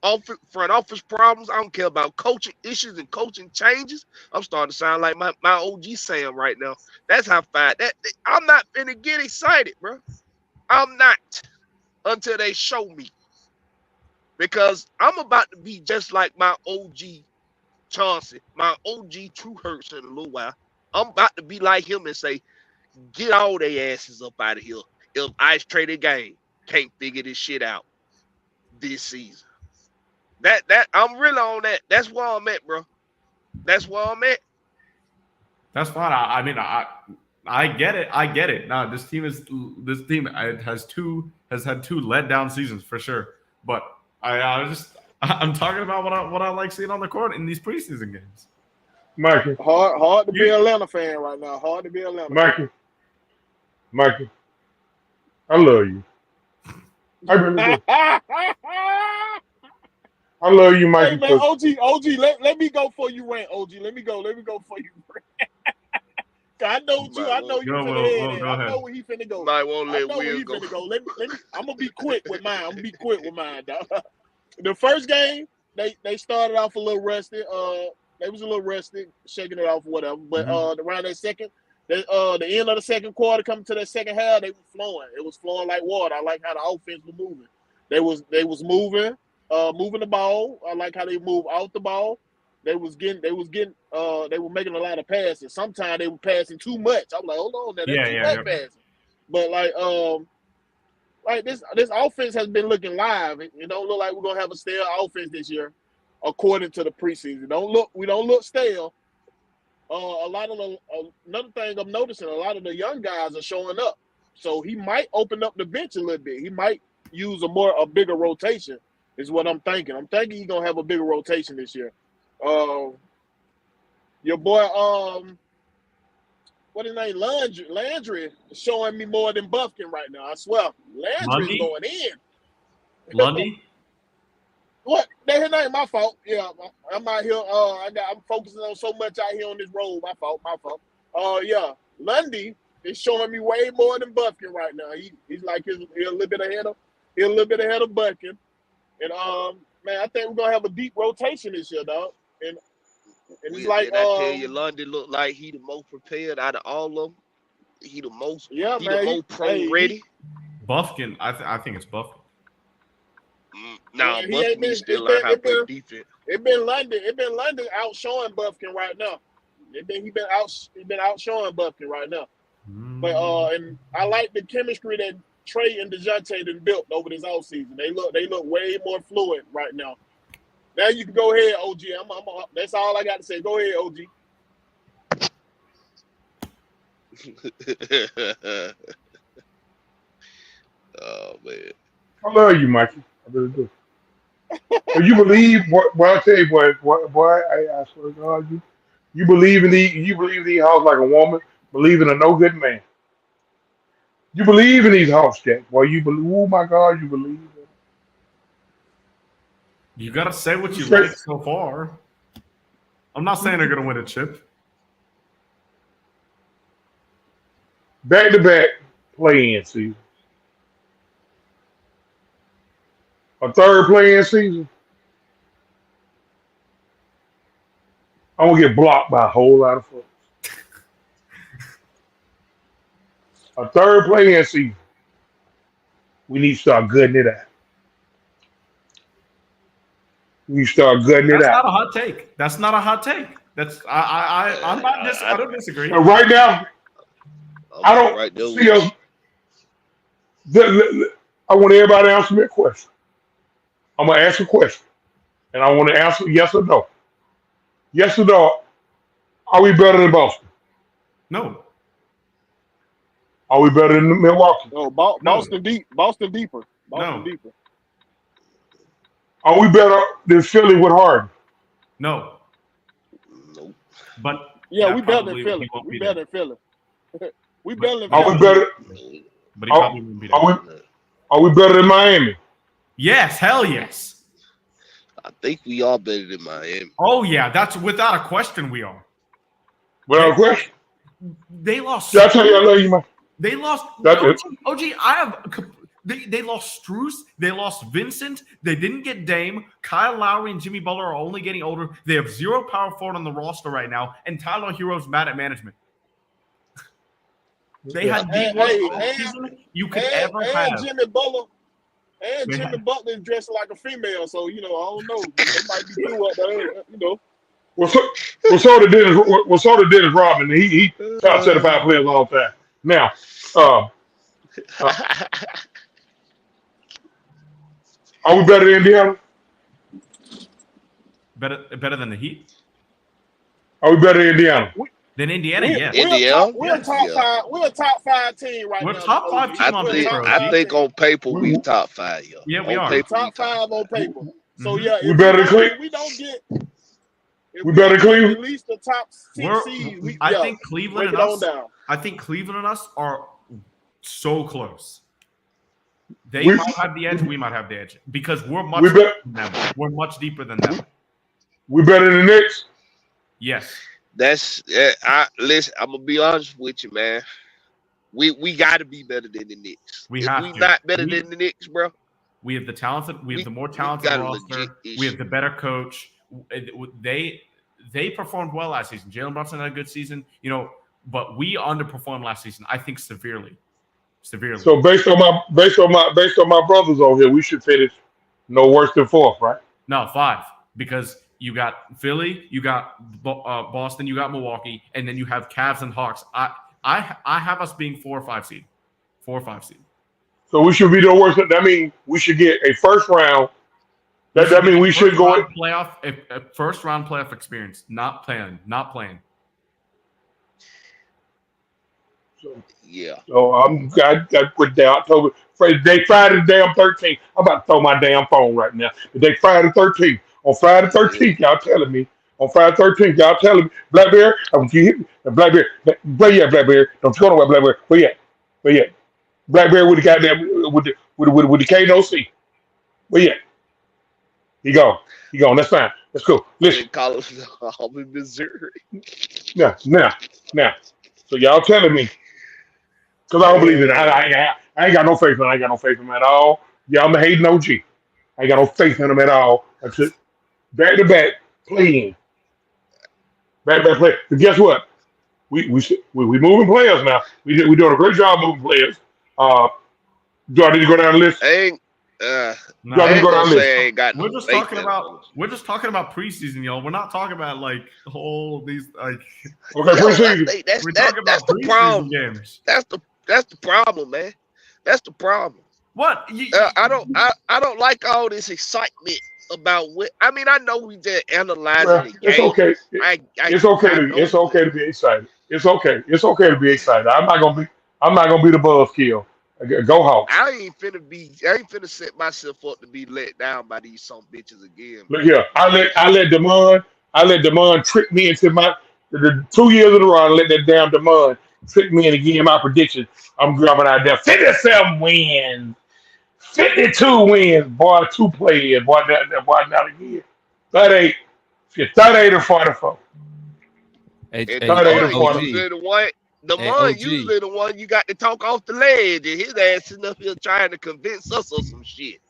Speaker 4: front office problems. I don't care about coaching issues and coaching changes. I'm starting to sound like my OG Sam right now. That's how far I'm not finna get excited, bro. I'm not until they show me. Because I'm about to be just like my OG Chauncey, my OG True Hurts in a little while. I'm about to be like him and say, get all their asses up out of here. If Ice Traded Game can't figure this shit out this season. That I'm really on that. That's where I'm at, bro. That's where I'm at.
Speaker 1: That's fine. I mean, I get it. I get it. Now this team has had two letdown seasons for sure. But I'm talking about what I like seeing on the court in these preseason games.
Speaker 2: Mikey,
Speaker 3: Hard to be an Atlanta fan right now. Hard to be an Atlanta fan.
Speaker 2: Mikey, I love you. I really do. I love you, Mikey.
Speaker 3: Hey man, OG, let me go for you, rant. OG, let me go for you. I know you. I know you finna head. I know where he finna go.
Speaker 4: Might want to
Speaker 3: I
Speaker 4: let
Speaker 3: know where
Speaker 4: Will
Speaker 3: he
Speaker 4: go.
Speaker 3: finna go. Let me. I'm gonna be quick with mine. Dog. The first game, they started off a little rusty. They was a little rusty, shaking it off or whatever. But around that second, the end of the second quarter, coming to that second half, they was flowing. It was flowing like water. I like how the offense was moving. They was moving the ball. I like how they moved out the ball. They were making a lot of passes. Sometimes they were passing too much. I'm like, hold on, that's too much passing. But like this offense has been looking live. It don't look like we're gonna have a stale offense this year, according to the preseason. We don't look stale. Another thing I'm noticing, a lot of the young guys are showing up. So he might open up the bench a little bit. He might use a bigger rotation, is what I'm thinking. I'm thinking he's gonna have a bigger rotation this year. Your boy, what his name, Landry is showing me more than Buffkin right now. I swear, Landry's going in.
Speaker 1: Lundy?
Speaker 3: What? That his ain't my fault. Yeah, I'm out here. I'm focusing on so much out here on this road. My fault. Yeah, Lundy is showing me way more than Buffkin right now. He's like he's a little bit ahead of Buffkin. And man, I think we're gonna have a deep rotation this year, dog. And it's like
Speaker 4: I tell you, London looked like he the most prepared out of all of them. He the most pro ready.
Speaker 1: Buffkin, I think it's Buffkin.
Speaker 4: Now Buffkin still learn how to play defense.
Speaker 3: It been London outshowing Buffkin right now. He been outshowing Buffkin right now. But and I like the chemistry that Trey and DeJounte done built over this offseason. They look way more fluid right now. Now you can go ahead, OG. That's all I got to say. Go ahead, OG.
Speaker 4: Oh man,
Speaker 2: I love you, Mikey. I really do. So you believe what I tell you, boy? I swear to God, you believe in these hoes like a woman, believe in a no good man. You believe in these hoes, Jack. Boy, you believe. Oh my God, you believe.
Speaker 1: You gotta say what you like so far. I'm not saying they're gonna win a chip.
Speaker 2: Back-to-back play-in season. A third play-in season. I'm gonna get blocked by a whole lot of folks. A third play-in season. We need to start gutting it out.
Speaker 1: That's not a hot take. That's not a hot take. That's I don't disagree.
Speaker 2: And right now, I don't see us. I want everybody to answer me a question. I'm gonna ask a question, and I want to answer yes or no. Yes or no? Are we better than Boston?
Speaker 1: No.
Speaker 2: Are we better than Milwaukee?
Speaker 3: No, Boston deeper. Boston deeper.
Speaker 2: Are we better than Philly with Harden?
Speaker 1: No.
Speaker 4: Nope.
Speaker 1: But
Speaker 3: yeah, we better than Philly. We better than Philly. We better than
Speaker 2: Philly.
Speaker 3: Are we
Speaker 2: better?
Speaker 1: But he probably wouldn't be there.
Speaker 2: Are we better than Miami?
Speaker 1: Yes, hell yes.
Speaker 4: I think we are better than Miami.
Speaker 1: Oh yeah, that's without a question we are.
Speaker 2: Without a question.
Speaker 1: They lost.
Speaker 2: Did I tell you I love you, man?
Speaker 1: They lost.
Speaker 2: That's it.
Speaker 1: OG, I have. They lost Struce. They lost Vincent. They didn't get Dame. Kyle Lowry and Jimmy Butler are only getting older. They have 0 power forward on the roster right now, and Tyler Hero's mad at management. They had the worst season you could ever have.
Speaker 3: Jimmy Butler is dressed like a female, so I don't know. They might be through up there,
Speaker 2: Well, so did Dennis Rodman. He top 75 players all the time. Now, are we better than Indiana?
Speaker 1: Better than the Heat?
Speaker 2: Are we better than Indiana?
Speaker 1: Than Indiana, yes.
Speaker 3: We're a top five. We're a top 5 team right now.
Speaker 1: We're top 5 team on paper.
Speaker 4: I think on paper we top 5, yo.
Speaker 1: Yeah, we
Speaker 4: on
Speaker 1: are.
Speaker 4: Paper,
Speaker 3: top 5 on paper. So yeah,
Speaker 2: we better than Cleveland.
Speaker 3: We don't get.
Speaker 2: We better than Cleveland.
Speaker 3: At least the top 6 seed.
Speaker 1: I think Cleveland and us. I think Cleveland and us are so close. They might have the edge. We might have the edge because we're much deeper than them. We're much deeper than them.
Speaker 2: We better than the Knicks.
Speaker 1: Yes.
Speaker 4: Listen, I'm gonna be honest with you, man. We got to be better than the Knicks.
Speaker 1: We
Speaker 4: not better than the Knicks, bro.
Speaker 1: We have the talented. We have the more talented roster. We have the better coach. They performed well last season. Jalen Brunson had a good season, but we underperformed last season. I think severely.
Speaker 2: So based on my brothers over here, we should finish no worse than 4th, right?
Speaker 1: No, 5, because you got Philly, you got Boston, you got Milwaukee, and then you have Cavs and Hawks. I have us being 4 or 5 seed. 4 or 5 seed.
Speaker 2: So we should be no worse. That means we should get a first round. That means we should go
Speaker 1: playoff a first round playoff experience. Not playing.
Speaker 4: Yeah.
Speaker 2: So I put down October. They Friday the damn 13th. I'm about to throw my damn phone right now. They Friday 13th. On Friday 13th, y'all telling me. On Friday 13th, y'all telling me. Blackberry, I want you hit me. Blackberry, Blackberry. Don't you go nowhere, Blackberry. Where yet? Blackberry with the goddamn with the K-No-C. Where yet? He gone. That's fine. That's cool. Listen.
Speaker 4: In Missouri.
Speaker 2: Now. So y'all telling me. Because I don't believe it. I ain't got no faith in him. I ain't got no faith in him at all. Y'all been hating OG. I ain't got no faith in him at all. That's it. Back to back playing. Back to back play. But guess what? We moving players now. We doing a great job moving players. Do I need to go down the list?
Speaker 1: We're just talking about preseason, y'all. We're not talking about like all these like.
Speaker 2: Okay, preseason.
Speaker 4: That's the problem. Games. That's the problem, man. That's the problem.
Speaker 1: What?
Speaker 4: I don't like all this excitement about what. I mean, I know we just analyzing the game.
Speaker 2: It's okay. It's okay to be excited. It's okay to be excited. I'm not gonna be the buzzkill. Go Hawks.
Speaker 4: I ain't finna set myself up to be let down by these some bitches again.
Speaker 2: Look here, I let Demond trick me into the 2 years in a row. I let that damn Demond trick me into getting my prediction. I'm grabbing out there 57 wins, 52 wins. Boy, 2 players. Boy, not again. 38 or 44.
Speaker 4: 38 or 44. Demond usually the one you got to talk off the ledge, and his ass sitting up here trying to convince us of some shit.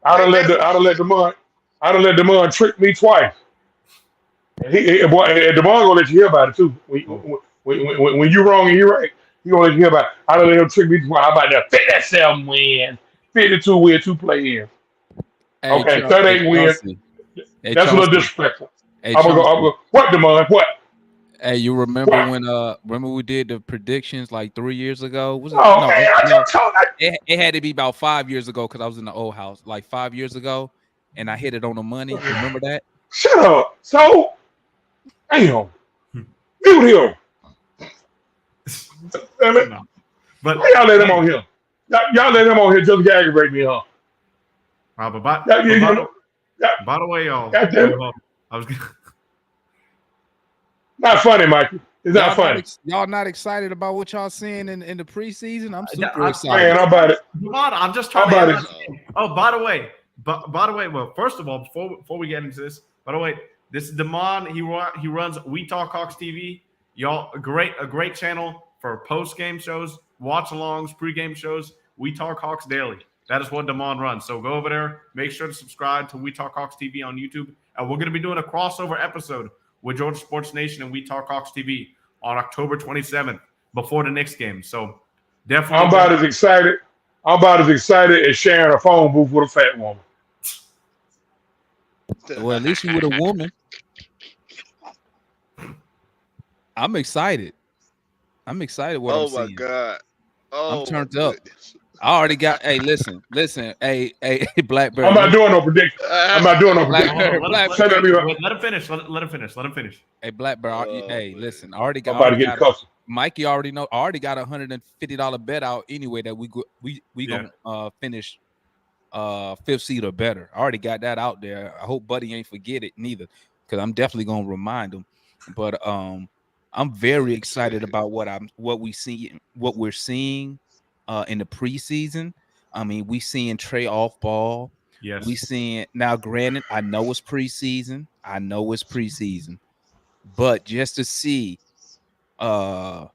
Speaker 2: I'd have let Demond trick me twice. And Demond gonna let you hear about it too. When you're wrong and you're right, he gonna let you hear about it. I'd have let him trick me twice. How about that? 57 wins, 52 wins, 2 play-ins. Okay, 38 wins. That's a little disrespectful. I'm gonna go. What, Demond? What?
Speaker 5: Hey, you remember when we did the predictions like 3 years ago? It had to be about 5 years ago because I was in the old house, like 5 years ago, and I hit it on the money. Remember that?
Speaker 2: Shut up. So, damn. Mute him. But why y'all let him on here? Y'all let him on here just to aggravate me, huh?
Speaker 1: By the way, y'all. I was.
Speaker 2: Not funny, Mikey. It's not funny.
Speaker 5: Y'all not excited about what y'all seeing in the preseason? I'm super excited.
Speaker 2: Man, I'm about it.
Speaker 1: I'm just trying to. Oh, by the way, well, first of all, before we get into this, by the way, this is Damon. He runs We Talk Hawks TV. Y'all, a great channel for post-game shows, watch-alongs, pre-game shows. We Talk Hawks Daily. That is what Damon runs. So go over there. Make sure to subscribe to We Talk Hawks TV on YouTube. And we're going to be doing a crossover episode with Georgia Sports Nation and We Talk Hawks TV on October 27th before the Knicks game. So definitely.
Speaker 2: I'm about as excited as sharing a phone booth with a fat woman.
Speaker 5: Well, at least you with a woman. I'm excited. I'm excited what I'm seeing.
Speaker 4: Oh my God. Oh,
Speaker 5: I'm turned up. I already got. Hey, listen. Hey, Blackbird.
Speaker 2: I'm not doing no prediction. I'm not doing no prediction.
Speaker 1: Let him finish. Let him finish.
Speaker 5: Hey, Blackbird. Hey, listen. I already got.
Speaker 2: I'm about to get cussed.
Speaker 5: Mikey already know. I already got $150 bet out anyway that we gonna finish fifth seed or better. I already got that out there. I hope Buddy ain't forget it neither, because I'm definitely gonna remind him. But I'm very excited about what we're seeing in the preseason. I mean, we seeing Trey off ball.
Speaker 1: Yes.
Speaker 5: We seeing now. Granted, I know it's preseason, but just to see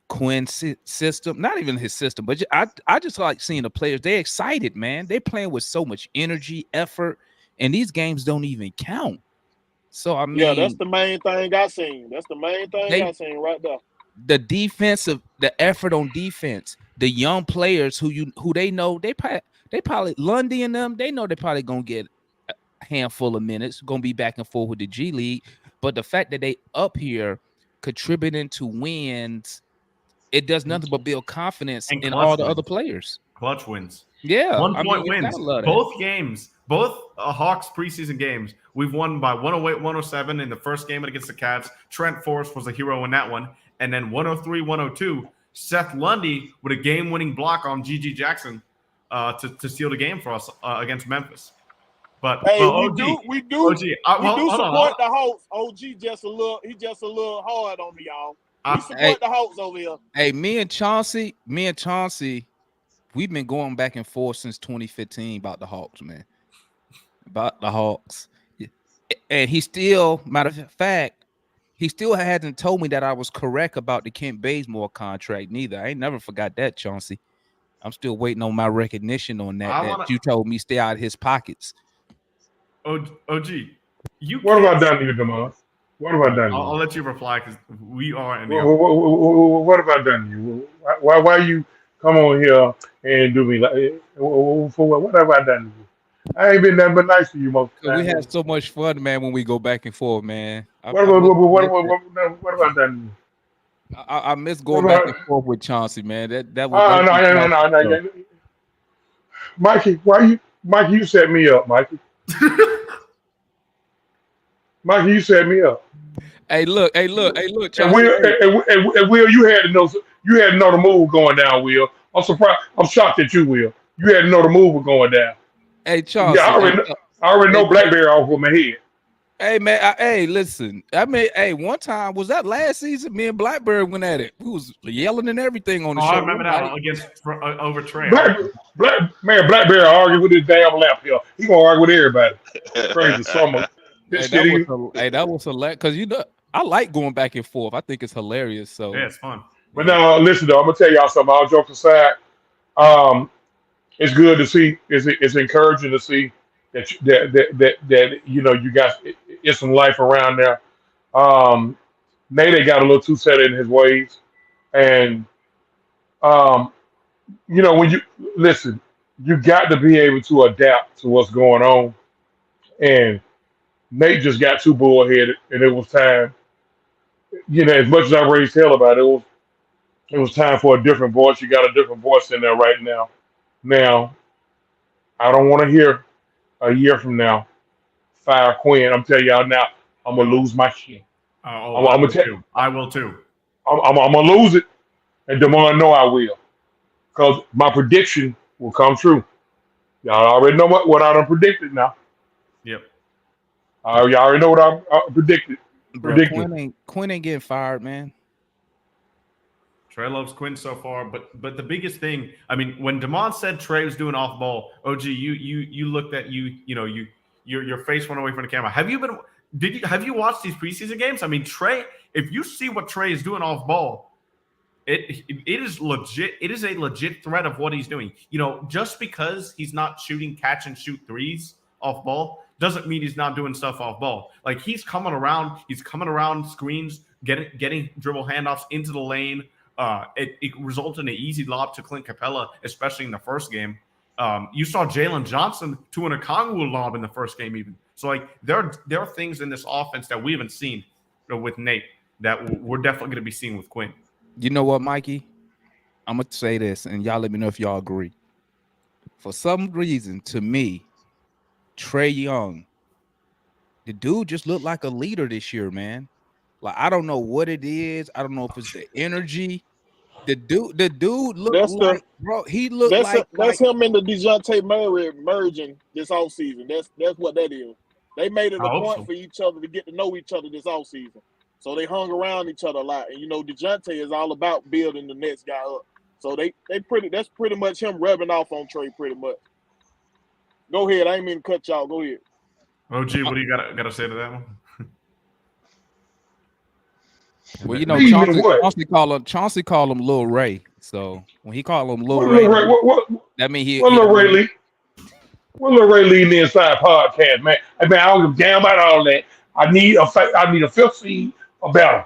Speaker 5: Quinn's system, not even his system, but I just like seeing the players. They're excited, man. They're playing with so much energy, effort, and these games don't even count. So I mean,
Speaker 3: yeah, that's the main thing I seen. That's the main thing I seen right there.
Speaker 5: The effort on defense, the young players who they know they probably Lundy and them, they know they're probably gonna get a handful of minutes, gonna be back and forth with the G League. But the fact that they up here contributing to wins, it does nothing but build confidence in all the other players.
Speaker 1: Clutch wins.
Speaker 5: Yeah,
Speaker 1: 1 point wins. Both games, both Hawks preseason games, we've won by 108-107 in the first game against the Cats. Trent Forrest was a hero in that one. And then 103-102, Seth Lundy with a game-winning block on G.G. Jackson to seal the game for us against Memphis. But
Speaker 3: hey, we do
Speaker 1: support
Speaker 3: the Hawks. OG just a little hard on me, y'all. We support the Hawks over here.
Speaker 5: Hey, me and Chauncey, we've been going back and forth since 2015 about the Hawks, man. About the Hawks. And he still, matter of fact, he still hasn't told me that I was correct about the Kent Bazemore contract neither. I ain't never forgot that, Chauncey. I'm still waiting on my recognition on that. You told me stay out of his pockets.
Speaker 1: OG,
Speaker 2: what about Daniel Demond? What about Daniel?
Speaker 1: I'll let you reply because we are in the
Speaker 2: what about Daniel? Why you come on here and do me like for what have I done to you? I ain't been nothing but nice to you most of the time.
Speaker 5: We had so much fun, man, when we go back and forth, man.
Speaker 2: What about Daniel?
Speaker 5: I miss going back and forth with Chauncey, man. That was
Speaker 2: no. Mikey, Mikey, you set me up, Mikey. Mikey, you set me up.
Speaker 5: Hey, look, Chauncey.
Speaker 2: And Will, you had to know the move going down, Will. I'm surprised. I'm shocked at you, Will. You had to know the move was going down.
Speaker 5: Hey, Chauncey.
Speaker 2: Yeah, I already know Blackberry off with my head.
Speaker 5: Hey, man. Listen. I mean, one time, was that last season? Me and Blackberry went at it. We was yelling and everything on the show.
Speaker 1: I remember that over Trey.
Speaker 2: Blackberry argued with his damn lap here. He gonna argue with everybody. Crazy summer.
Speaker 5: That was hilarious because I like going back and forth. I think it's hilarious. So
Speaker 1: yeah, it's fun.
Speaker 2: But now, listen though, I'm gonna tell y'all something. All jokes aside, it's good to see. It's encouraging to see that you guys. It's some life around there. Nate got a little too set in his ways, and when you listen, you got to be able to adapt to what's going on. And Nate just got too bullheaded, and it was time. As much as I raised hell about it, it was time for a different voice. You got a different voice in there right now. Now, I don't want to hear a year from now, fire Quinn. I'm telling y'all now, I'm gonna lose my shit.
Speaker 1: I will too.
Speaker 2: I'm gonna lose it, and Damon know I will, because my prediction will come true. Y'all already know what I done predicted now.
Speaker 1: Yep.
Speaker 2: Y'all already know what I predicted.
Speaker 5: Bro, Quinn ain't getting fired, man.
Speaker 1: Trey loves Quinn so far, but the biggest thing, I mean, when Damon said Trey was doing off ball, OG, you looked at your face went away from the camera. Have you been? have you watched these preseason games? I mean, Trey, if you see what Trey is doing off ball, it is legit. It is a legit threat of what he's doing. Just because he's not shooting catch and shoot threes off ball doesn't mean he's not doing stuff off ball. Like he's coming around screens, getting dribble handoffs into the lane. It resulted in an easy lob to Clint Capella, especially in the first game. You saw Jalen Johnson to an Okongwu lob in the first game even. So like there are things in this offense that we haven't seen with Nate that we're definitely going to be seeing with Quinn.
Speaker 5: You know what, Mikey? I'm going to say this, and y'all let me know if y'all agree. For some reason, to me, Trey Young, the dude just looked like a leader this year, man. Like, I don't know what it is. I don't know if it's the energy. The dude looked bro, he looked
Speaker 3: that's him and the DeJounte Murray merging this offseason. That's what that is. They made it a point for each other to get to know each other this offseason. So they hung around each other a lot. And DeJounte is all about building the next guy up. So that's pretty much him rubbing off on Trey pretty much. Go ahead. I ain't mean to cut y'all. Go ahead.
Speaker 1: OG, what do you gotta say to that one?
Speaker 5: Well, Chauncey call him Lil Ray. So when he call him Lil Ray, that mean he.
Speaker 2: What Lil Ray lead? What Lil Ray leading the Inside podcast, man? I don't give a damn about all that. I need a fifth seed or better.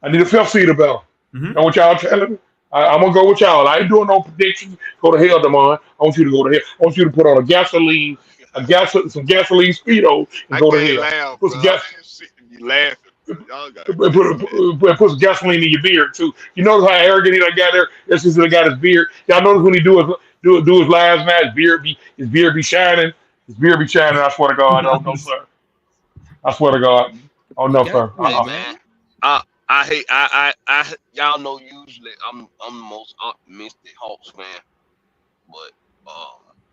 Speaker 1: Mm-hmm.
Speaker 2: Know what y'all telling me? I'm gonna go with y'all. I ain't doing no predictions. Go to hell, Damon. I want you to go to hell. I want you to put on some gasoline speedo and go to hell.
Speaker 4: Laugh,
Speaker 2: put some gas.
Speaker 4: You laughing.
Speaker 2: Put some gasoline in your beard too. You notice how arrogant he got there? That's just he got his beard. Y'all notice when he do his lives now, his beard be shining. His beard be shining. I swear to God, I don't know, sir. I swear to God, oh no, sir.
Speaker 4: Man, I hate. Y'all know usually I'm the most optimistic Hawks fan, but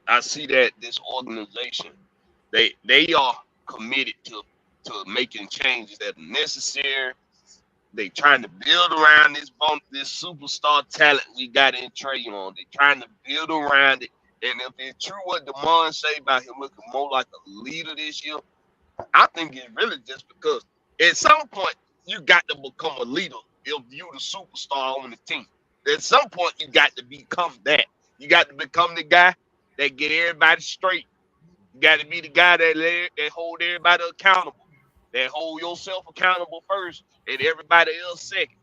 Speaker 4: I see that this organization they are committed to making changes that are necessary. They trying to build around this superstar talent we got in Trey Young. They trying to build around it. And if it's true what Damon say about him looking more like a leader this year, I think it's really just because at some point you got to become a leader if you the superstar on the team. At some point you got to become that. You got to become the guy that get everybody straight. You got to be the guy that hold everybody accountable. That hold yourself accountable first and everybody else second.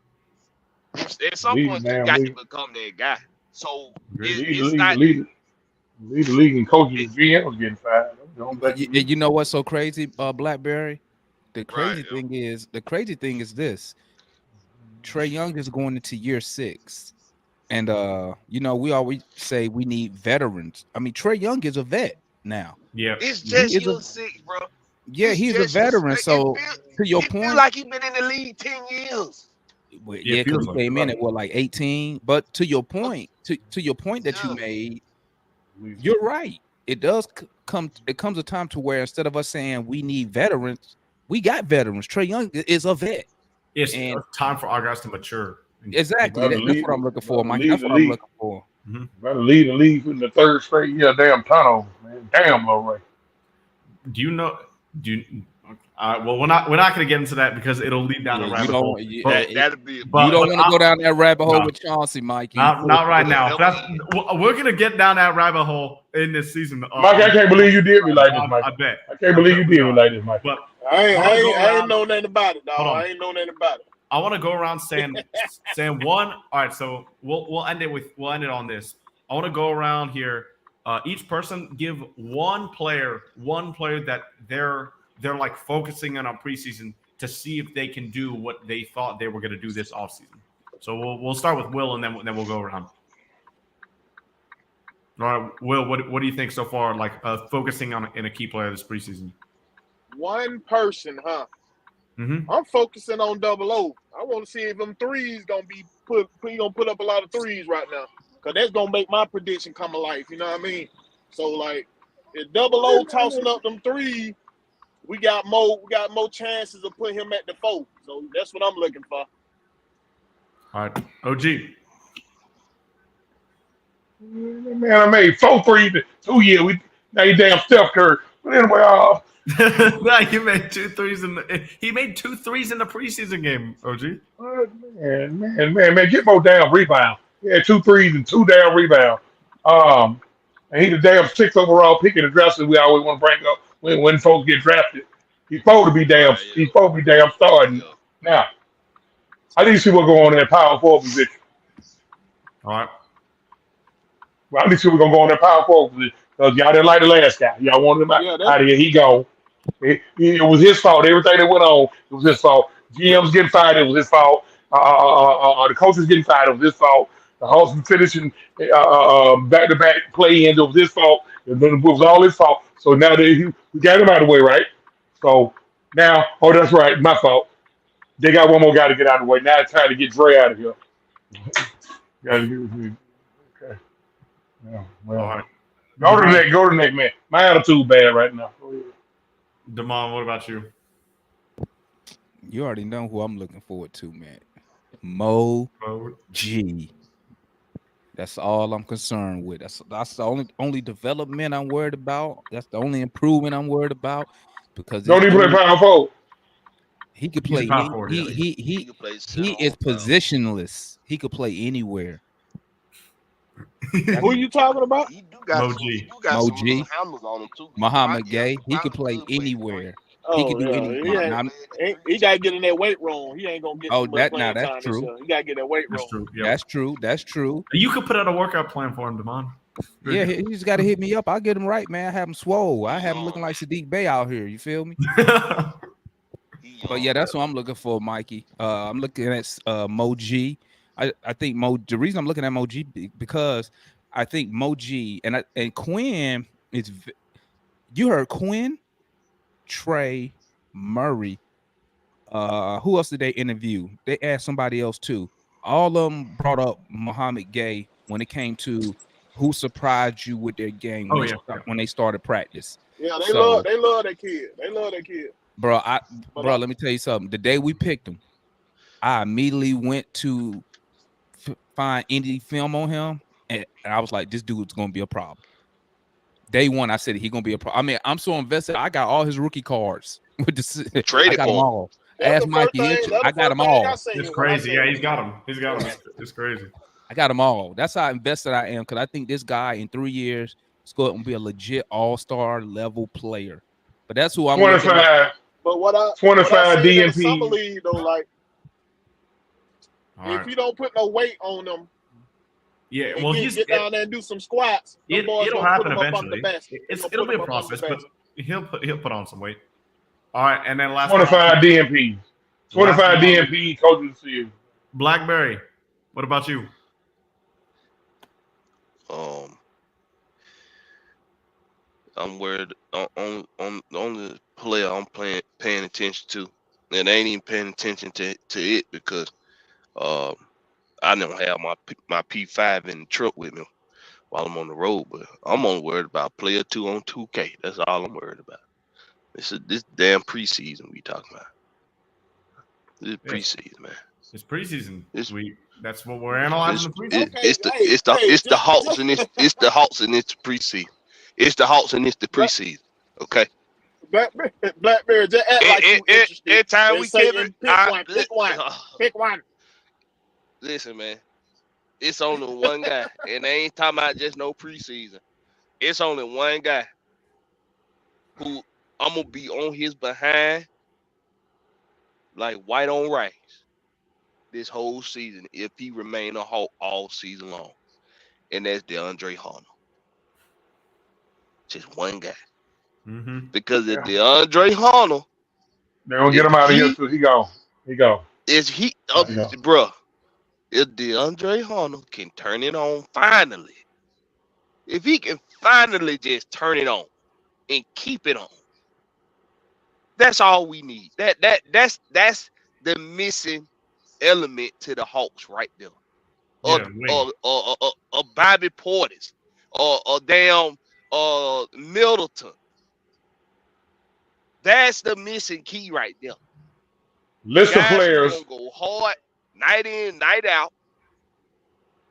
Speaker 4: At some point, you got to become that guy. So it's not
Speaker 2: lead the league and coaches and GMs getting fired.
Speaker 5: You know what's so crazy, Blackberry? The crazy thing is this: Trey Young is going into year 6, and we always say we need veterans. I mean, Trey Young is a vet now.
Speaker 1: Yeah,
Speaker 4: it's just year 6, bro.
Speaker 5: Yeah, he's a veteran. So to your point,
Speaker 4: feel like he's been in the league 10 years.
Speaker 5: Well, yeah, because he came in at 18. But to your point, to your point that you made, you're right. It does come. It comes a time to where instead of us saying we need veterans, we got veterans. Trey Young is a vet.
Speaker 1: It's time for our guys to mature.
Speaker 5: Exactly. That's what I'm looking for, Mike. That's what I'm looking for.
Speaker 2: Mm-hmm. Better lead the league in the third straight year. Damn tunnel, man. Damn low rate.
Speaker 1: Well, we're not going to get into that because it'll lead down a rabbit hole.
Speaker 5: You don't want to go down that rabbit hole with Chauncey, Mike.
Speaker 1: Not right now. We're going to get down that rabbit hole in this season.
Speaker 2: Mike, I can't believe you did me like this, Mike.
Speaker 1: I bet.
Speaker 2: I can't believe you did me like this, Mike.
Speaker 3: But I ain't know nothing about it, dog. I ain't know nothing about it.
Speaker 1: I want to go around saying one. All right, so we'll end it on this. I want to go around here. Each person give one player that they're like focusing on preseason to see if they can do what they thought they were going to do this offseason. So we'll start with Will and then we'll go around. All right, Will, what do you think so far? Like focusing on in a key player this preseason.
Speaker 3: One person, huh?
Speaker 1: Mm-hmm.
Speaker 3: I'm focusing on Double O. I want to see if them threes gonna be he gonna put up a lot of threes right now, cause that's gonna make my prediction come alive. You know what I mean? So like, if Double O tossing up them threes, we got more chances of putting him at the 4. So that's what I'm looking for.
Speaker 1: All right, OG.
Speaker 2: Man, I made 4 threes 2 years. Now you damn Steph Curry. But anyway,
Speaker 1: Nah, he made 2 threes he made 2 threes in the preseason game, OG.
Speaker 2: man, get more damn rebound. He had 2 threes and 2 damn rebounds. And he the damn 6th overall pick in the draft that we always want to bring up when folks get drafted. He's supposed to be damn. He's supposed to be damn starting now. I need to see what go on in that power forward position.
Speaker 1: All right.
Speaker 2: Well, I need to see what's gonna go on that power forward position because y'all didn't like the last guy. Y'all wanted him out of here. He gone. It was his fault. Everything that went on, it was his fault. GM's getting fired. It was his fault. The coaches getting fired. It was his fault. The Hawks finishing back-to-back play-ins. It was his fault. It was all his fault. So now we got him out of the way, right? So now, that's right, my fault. They got one more guy to get out of the way. Now it's time to get Dre out of here. Okay. Yeah, well,
Speaker 1: All right.
Speaker 2: Go to the next man. My attitude bad right now.
Speaker 1: Damon, what about you?
Speaker 5: You already know who I'm looking forward to, man. Mo G. That's all I'm concerned with. That's the only development I'm worried about. That's the only improvement I'm worried about. Because
Speaker 2: don't even play power forward.
Speaker 5: He could play. He is positionless. He could play anywhere.
Speaker 3: Who are you talking about?
Speaker 4: He do got
Speaker 1: Mo
Speaker 4: some handles on him too.
Speaker 5: Maggiet. He could play anywhere. He could do anything.
Speaker 3: He got to get in that weight room. He ain't gonna get.
Speaker 5: That's true.
Speaker 3: He got to get in that weight room.
Speaker 1: That's true. Yep.
Speaker 5: That's true.
Speaker 1: You could put out a workout plan for him, Damon.
Speaker 5: Yeah, he just got to hit me up. I'll get him right, man. I have him swole. I have him looking like Sadiq Bey out here. You feel me? But yeah, that's what I'm looking for, Mikey. I'm looking at Mo G. I think the reason I'm looking at Mo G because I think Mo G and Quinn is. You heard Quinn, Trey, Murray. Who else did they interview? They asked somebody else too. All of them brought up Muhammad Gay when it came to who surprised you with their game when they started practice.
Speaker 3: Yeah, they love that kid. They love that kid.
Speaker 5: Bro, let me tell you something. The day we picked him, I immediately went to find any film on him, and I was like, this dude's gonna be a problem. Day one, I said he's gonna be a problem. I mean, I'm so invested. I got all his rookie cards with the
Speaker 4: traded.
Speaker 5: I got them all. Ask Mikey. I got them all.
Speaker 1: It's crazy. Yeah, he's got them. It's crazy.
Speaker 5: I got them all. That's how invested I am because I think this guy in 3 years is going to be a legit all-star level player. But that's who I'm
Speaker 2: 25.
Speaker 3: But what I
Speaker 2: 25 DNP.
Speaker 3: Summer League though, like if you don't put no weight on them, he's get down there and do some squats.
Speaker 1: It'll happen eventually. It'll be a process, but he'll put on some weight. All right, and then last
Speaker 2: 25 DNP. 25 DNP coaches to you.
Speaker 1: Blackberry, what about you?
Speaker 4: I'm worried on the only player I'm paying attention to, and I ain't even paying attention to it because I don't have my P5 in the truck with me while I'm on the road. But I'm only worried about player 2 on 2K. That's all I'm worried about. This damn preseason we talking about. This preseason, man.
Speaker 1: It's preseason. That's what we're analyzing.
Speaker 4: It's the Hawks and it's the Hawks and it's the preseason. It's the Hawks and it's the preseason. Okay.
Speaker 3: Blackberry, just act like you interested.
Speaker 4: Every time we
Speaker 3: pick one.
Speaker 4: Listen, man. It's only one guy, and they ain't talking about just no preseason. It's only one guy who I'm gonna be on his behind like white on rice this whole season if he remain a Hawk all season long, and that's DeAndre Hunter. Just one guy.
Speaker 1: Mm-hmm.
Speaker 4: Because if DeAndre Hunter,
Speaker 2: they don't get him out of here till he go.
Speaker 4: Bruh, if DeAndre Hunter can turn it on finally, if he can finally just turn it on and keep it on, that's all we need. That's the missing element to the Hawks right there. Or Bobby Portis, or damn Middleton. That's the missing key right there.
Speaker 2: List of players
Speaker 4: gonna go hard night in, night out.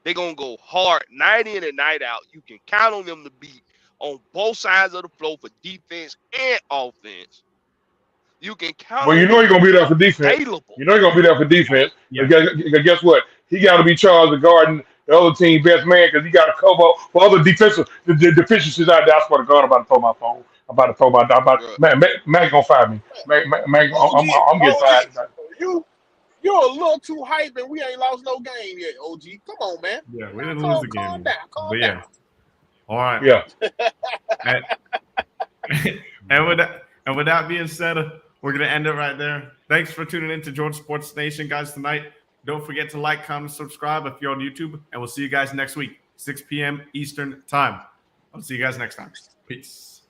Speaker 4: They're gonna go hard night in and night out. You can count on them to be on both sides of the floor for defense and offense. You can count
Speaker 2: Well,
Speaker 4: on
Speaker 2: you know
Speaker 4: him
Speaker 2: he's
Speaker 4: to
Speaker 2: gonna be
Speaker 4: be
Speaker 2: there for defense.
Speaker 4: available.
Speaker 2: You know he's gonna be there for defense.
Speaker 1: Yeah.
Speaker 2: Guess what? He got to be charged of guarding the other team best man because he got to cover up for other defensive the deficiencies out there. I swear to God, I'm about to throw my phone. I'm about to throw my.
Speaker 4: Right.
Speaker 2: Mag gonna fire me. Mag, I'm getting fired.
Speaker 3: You're a little too hype, and we ain't lost no game yet, OG. Come on, man.
Speaker 1: Yeah, we didn't lose the game.
Speaker 3: Calm down. Calm
Speaker 1: But
Speaker 3: down.
Speaker 1: yeah. All right.
Speaker 2: Yeah.
Speaker 1: And with that being said, we're gonna end it right there. Thanks for tuning in to Georgia Sports Nation, guys, tonight. Don't forget to like, comment, subscribe if you're on YouTube, and we'll see you guys next week, 6 p.m. Eastern time. I'll see you guys next time. Peace.
Speaker 3: Peace.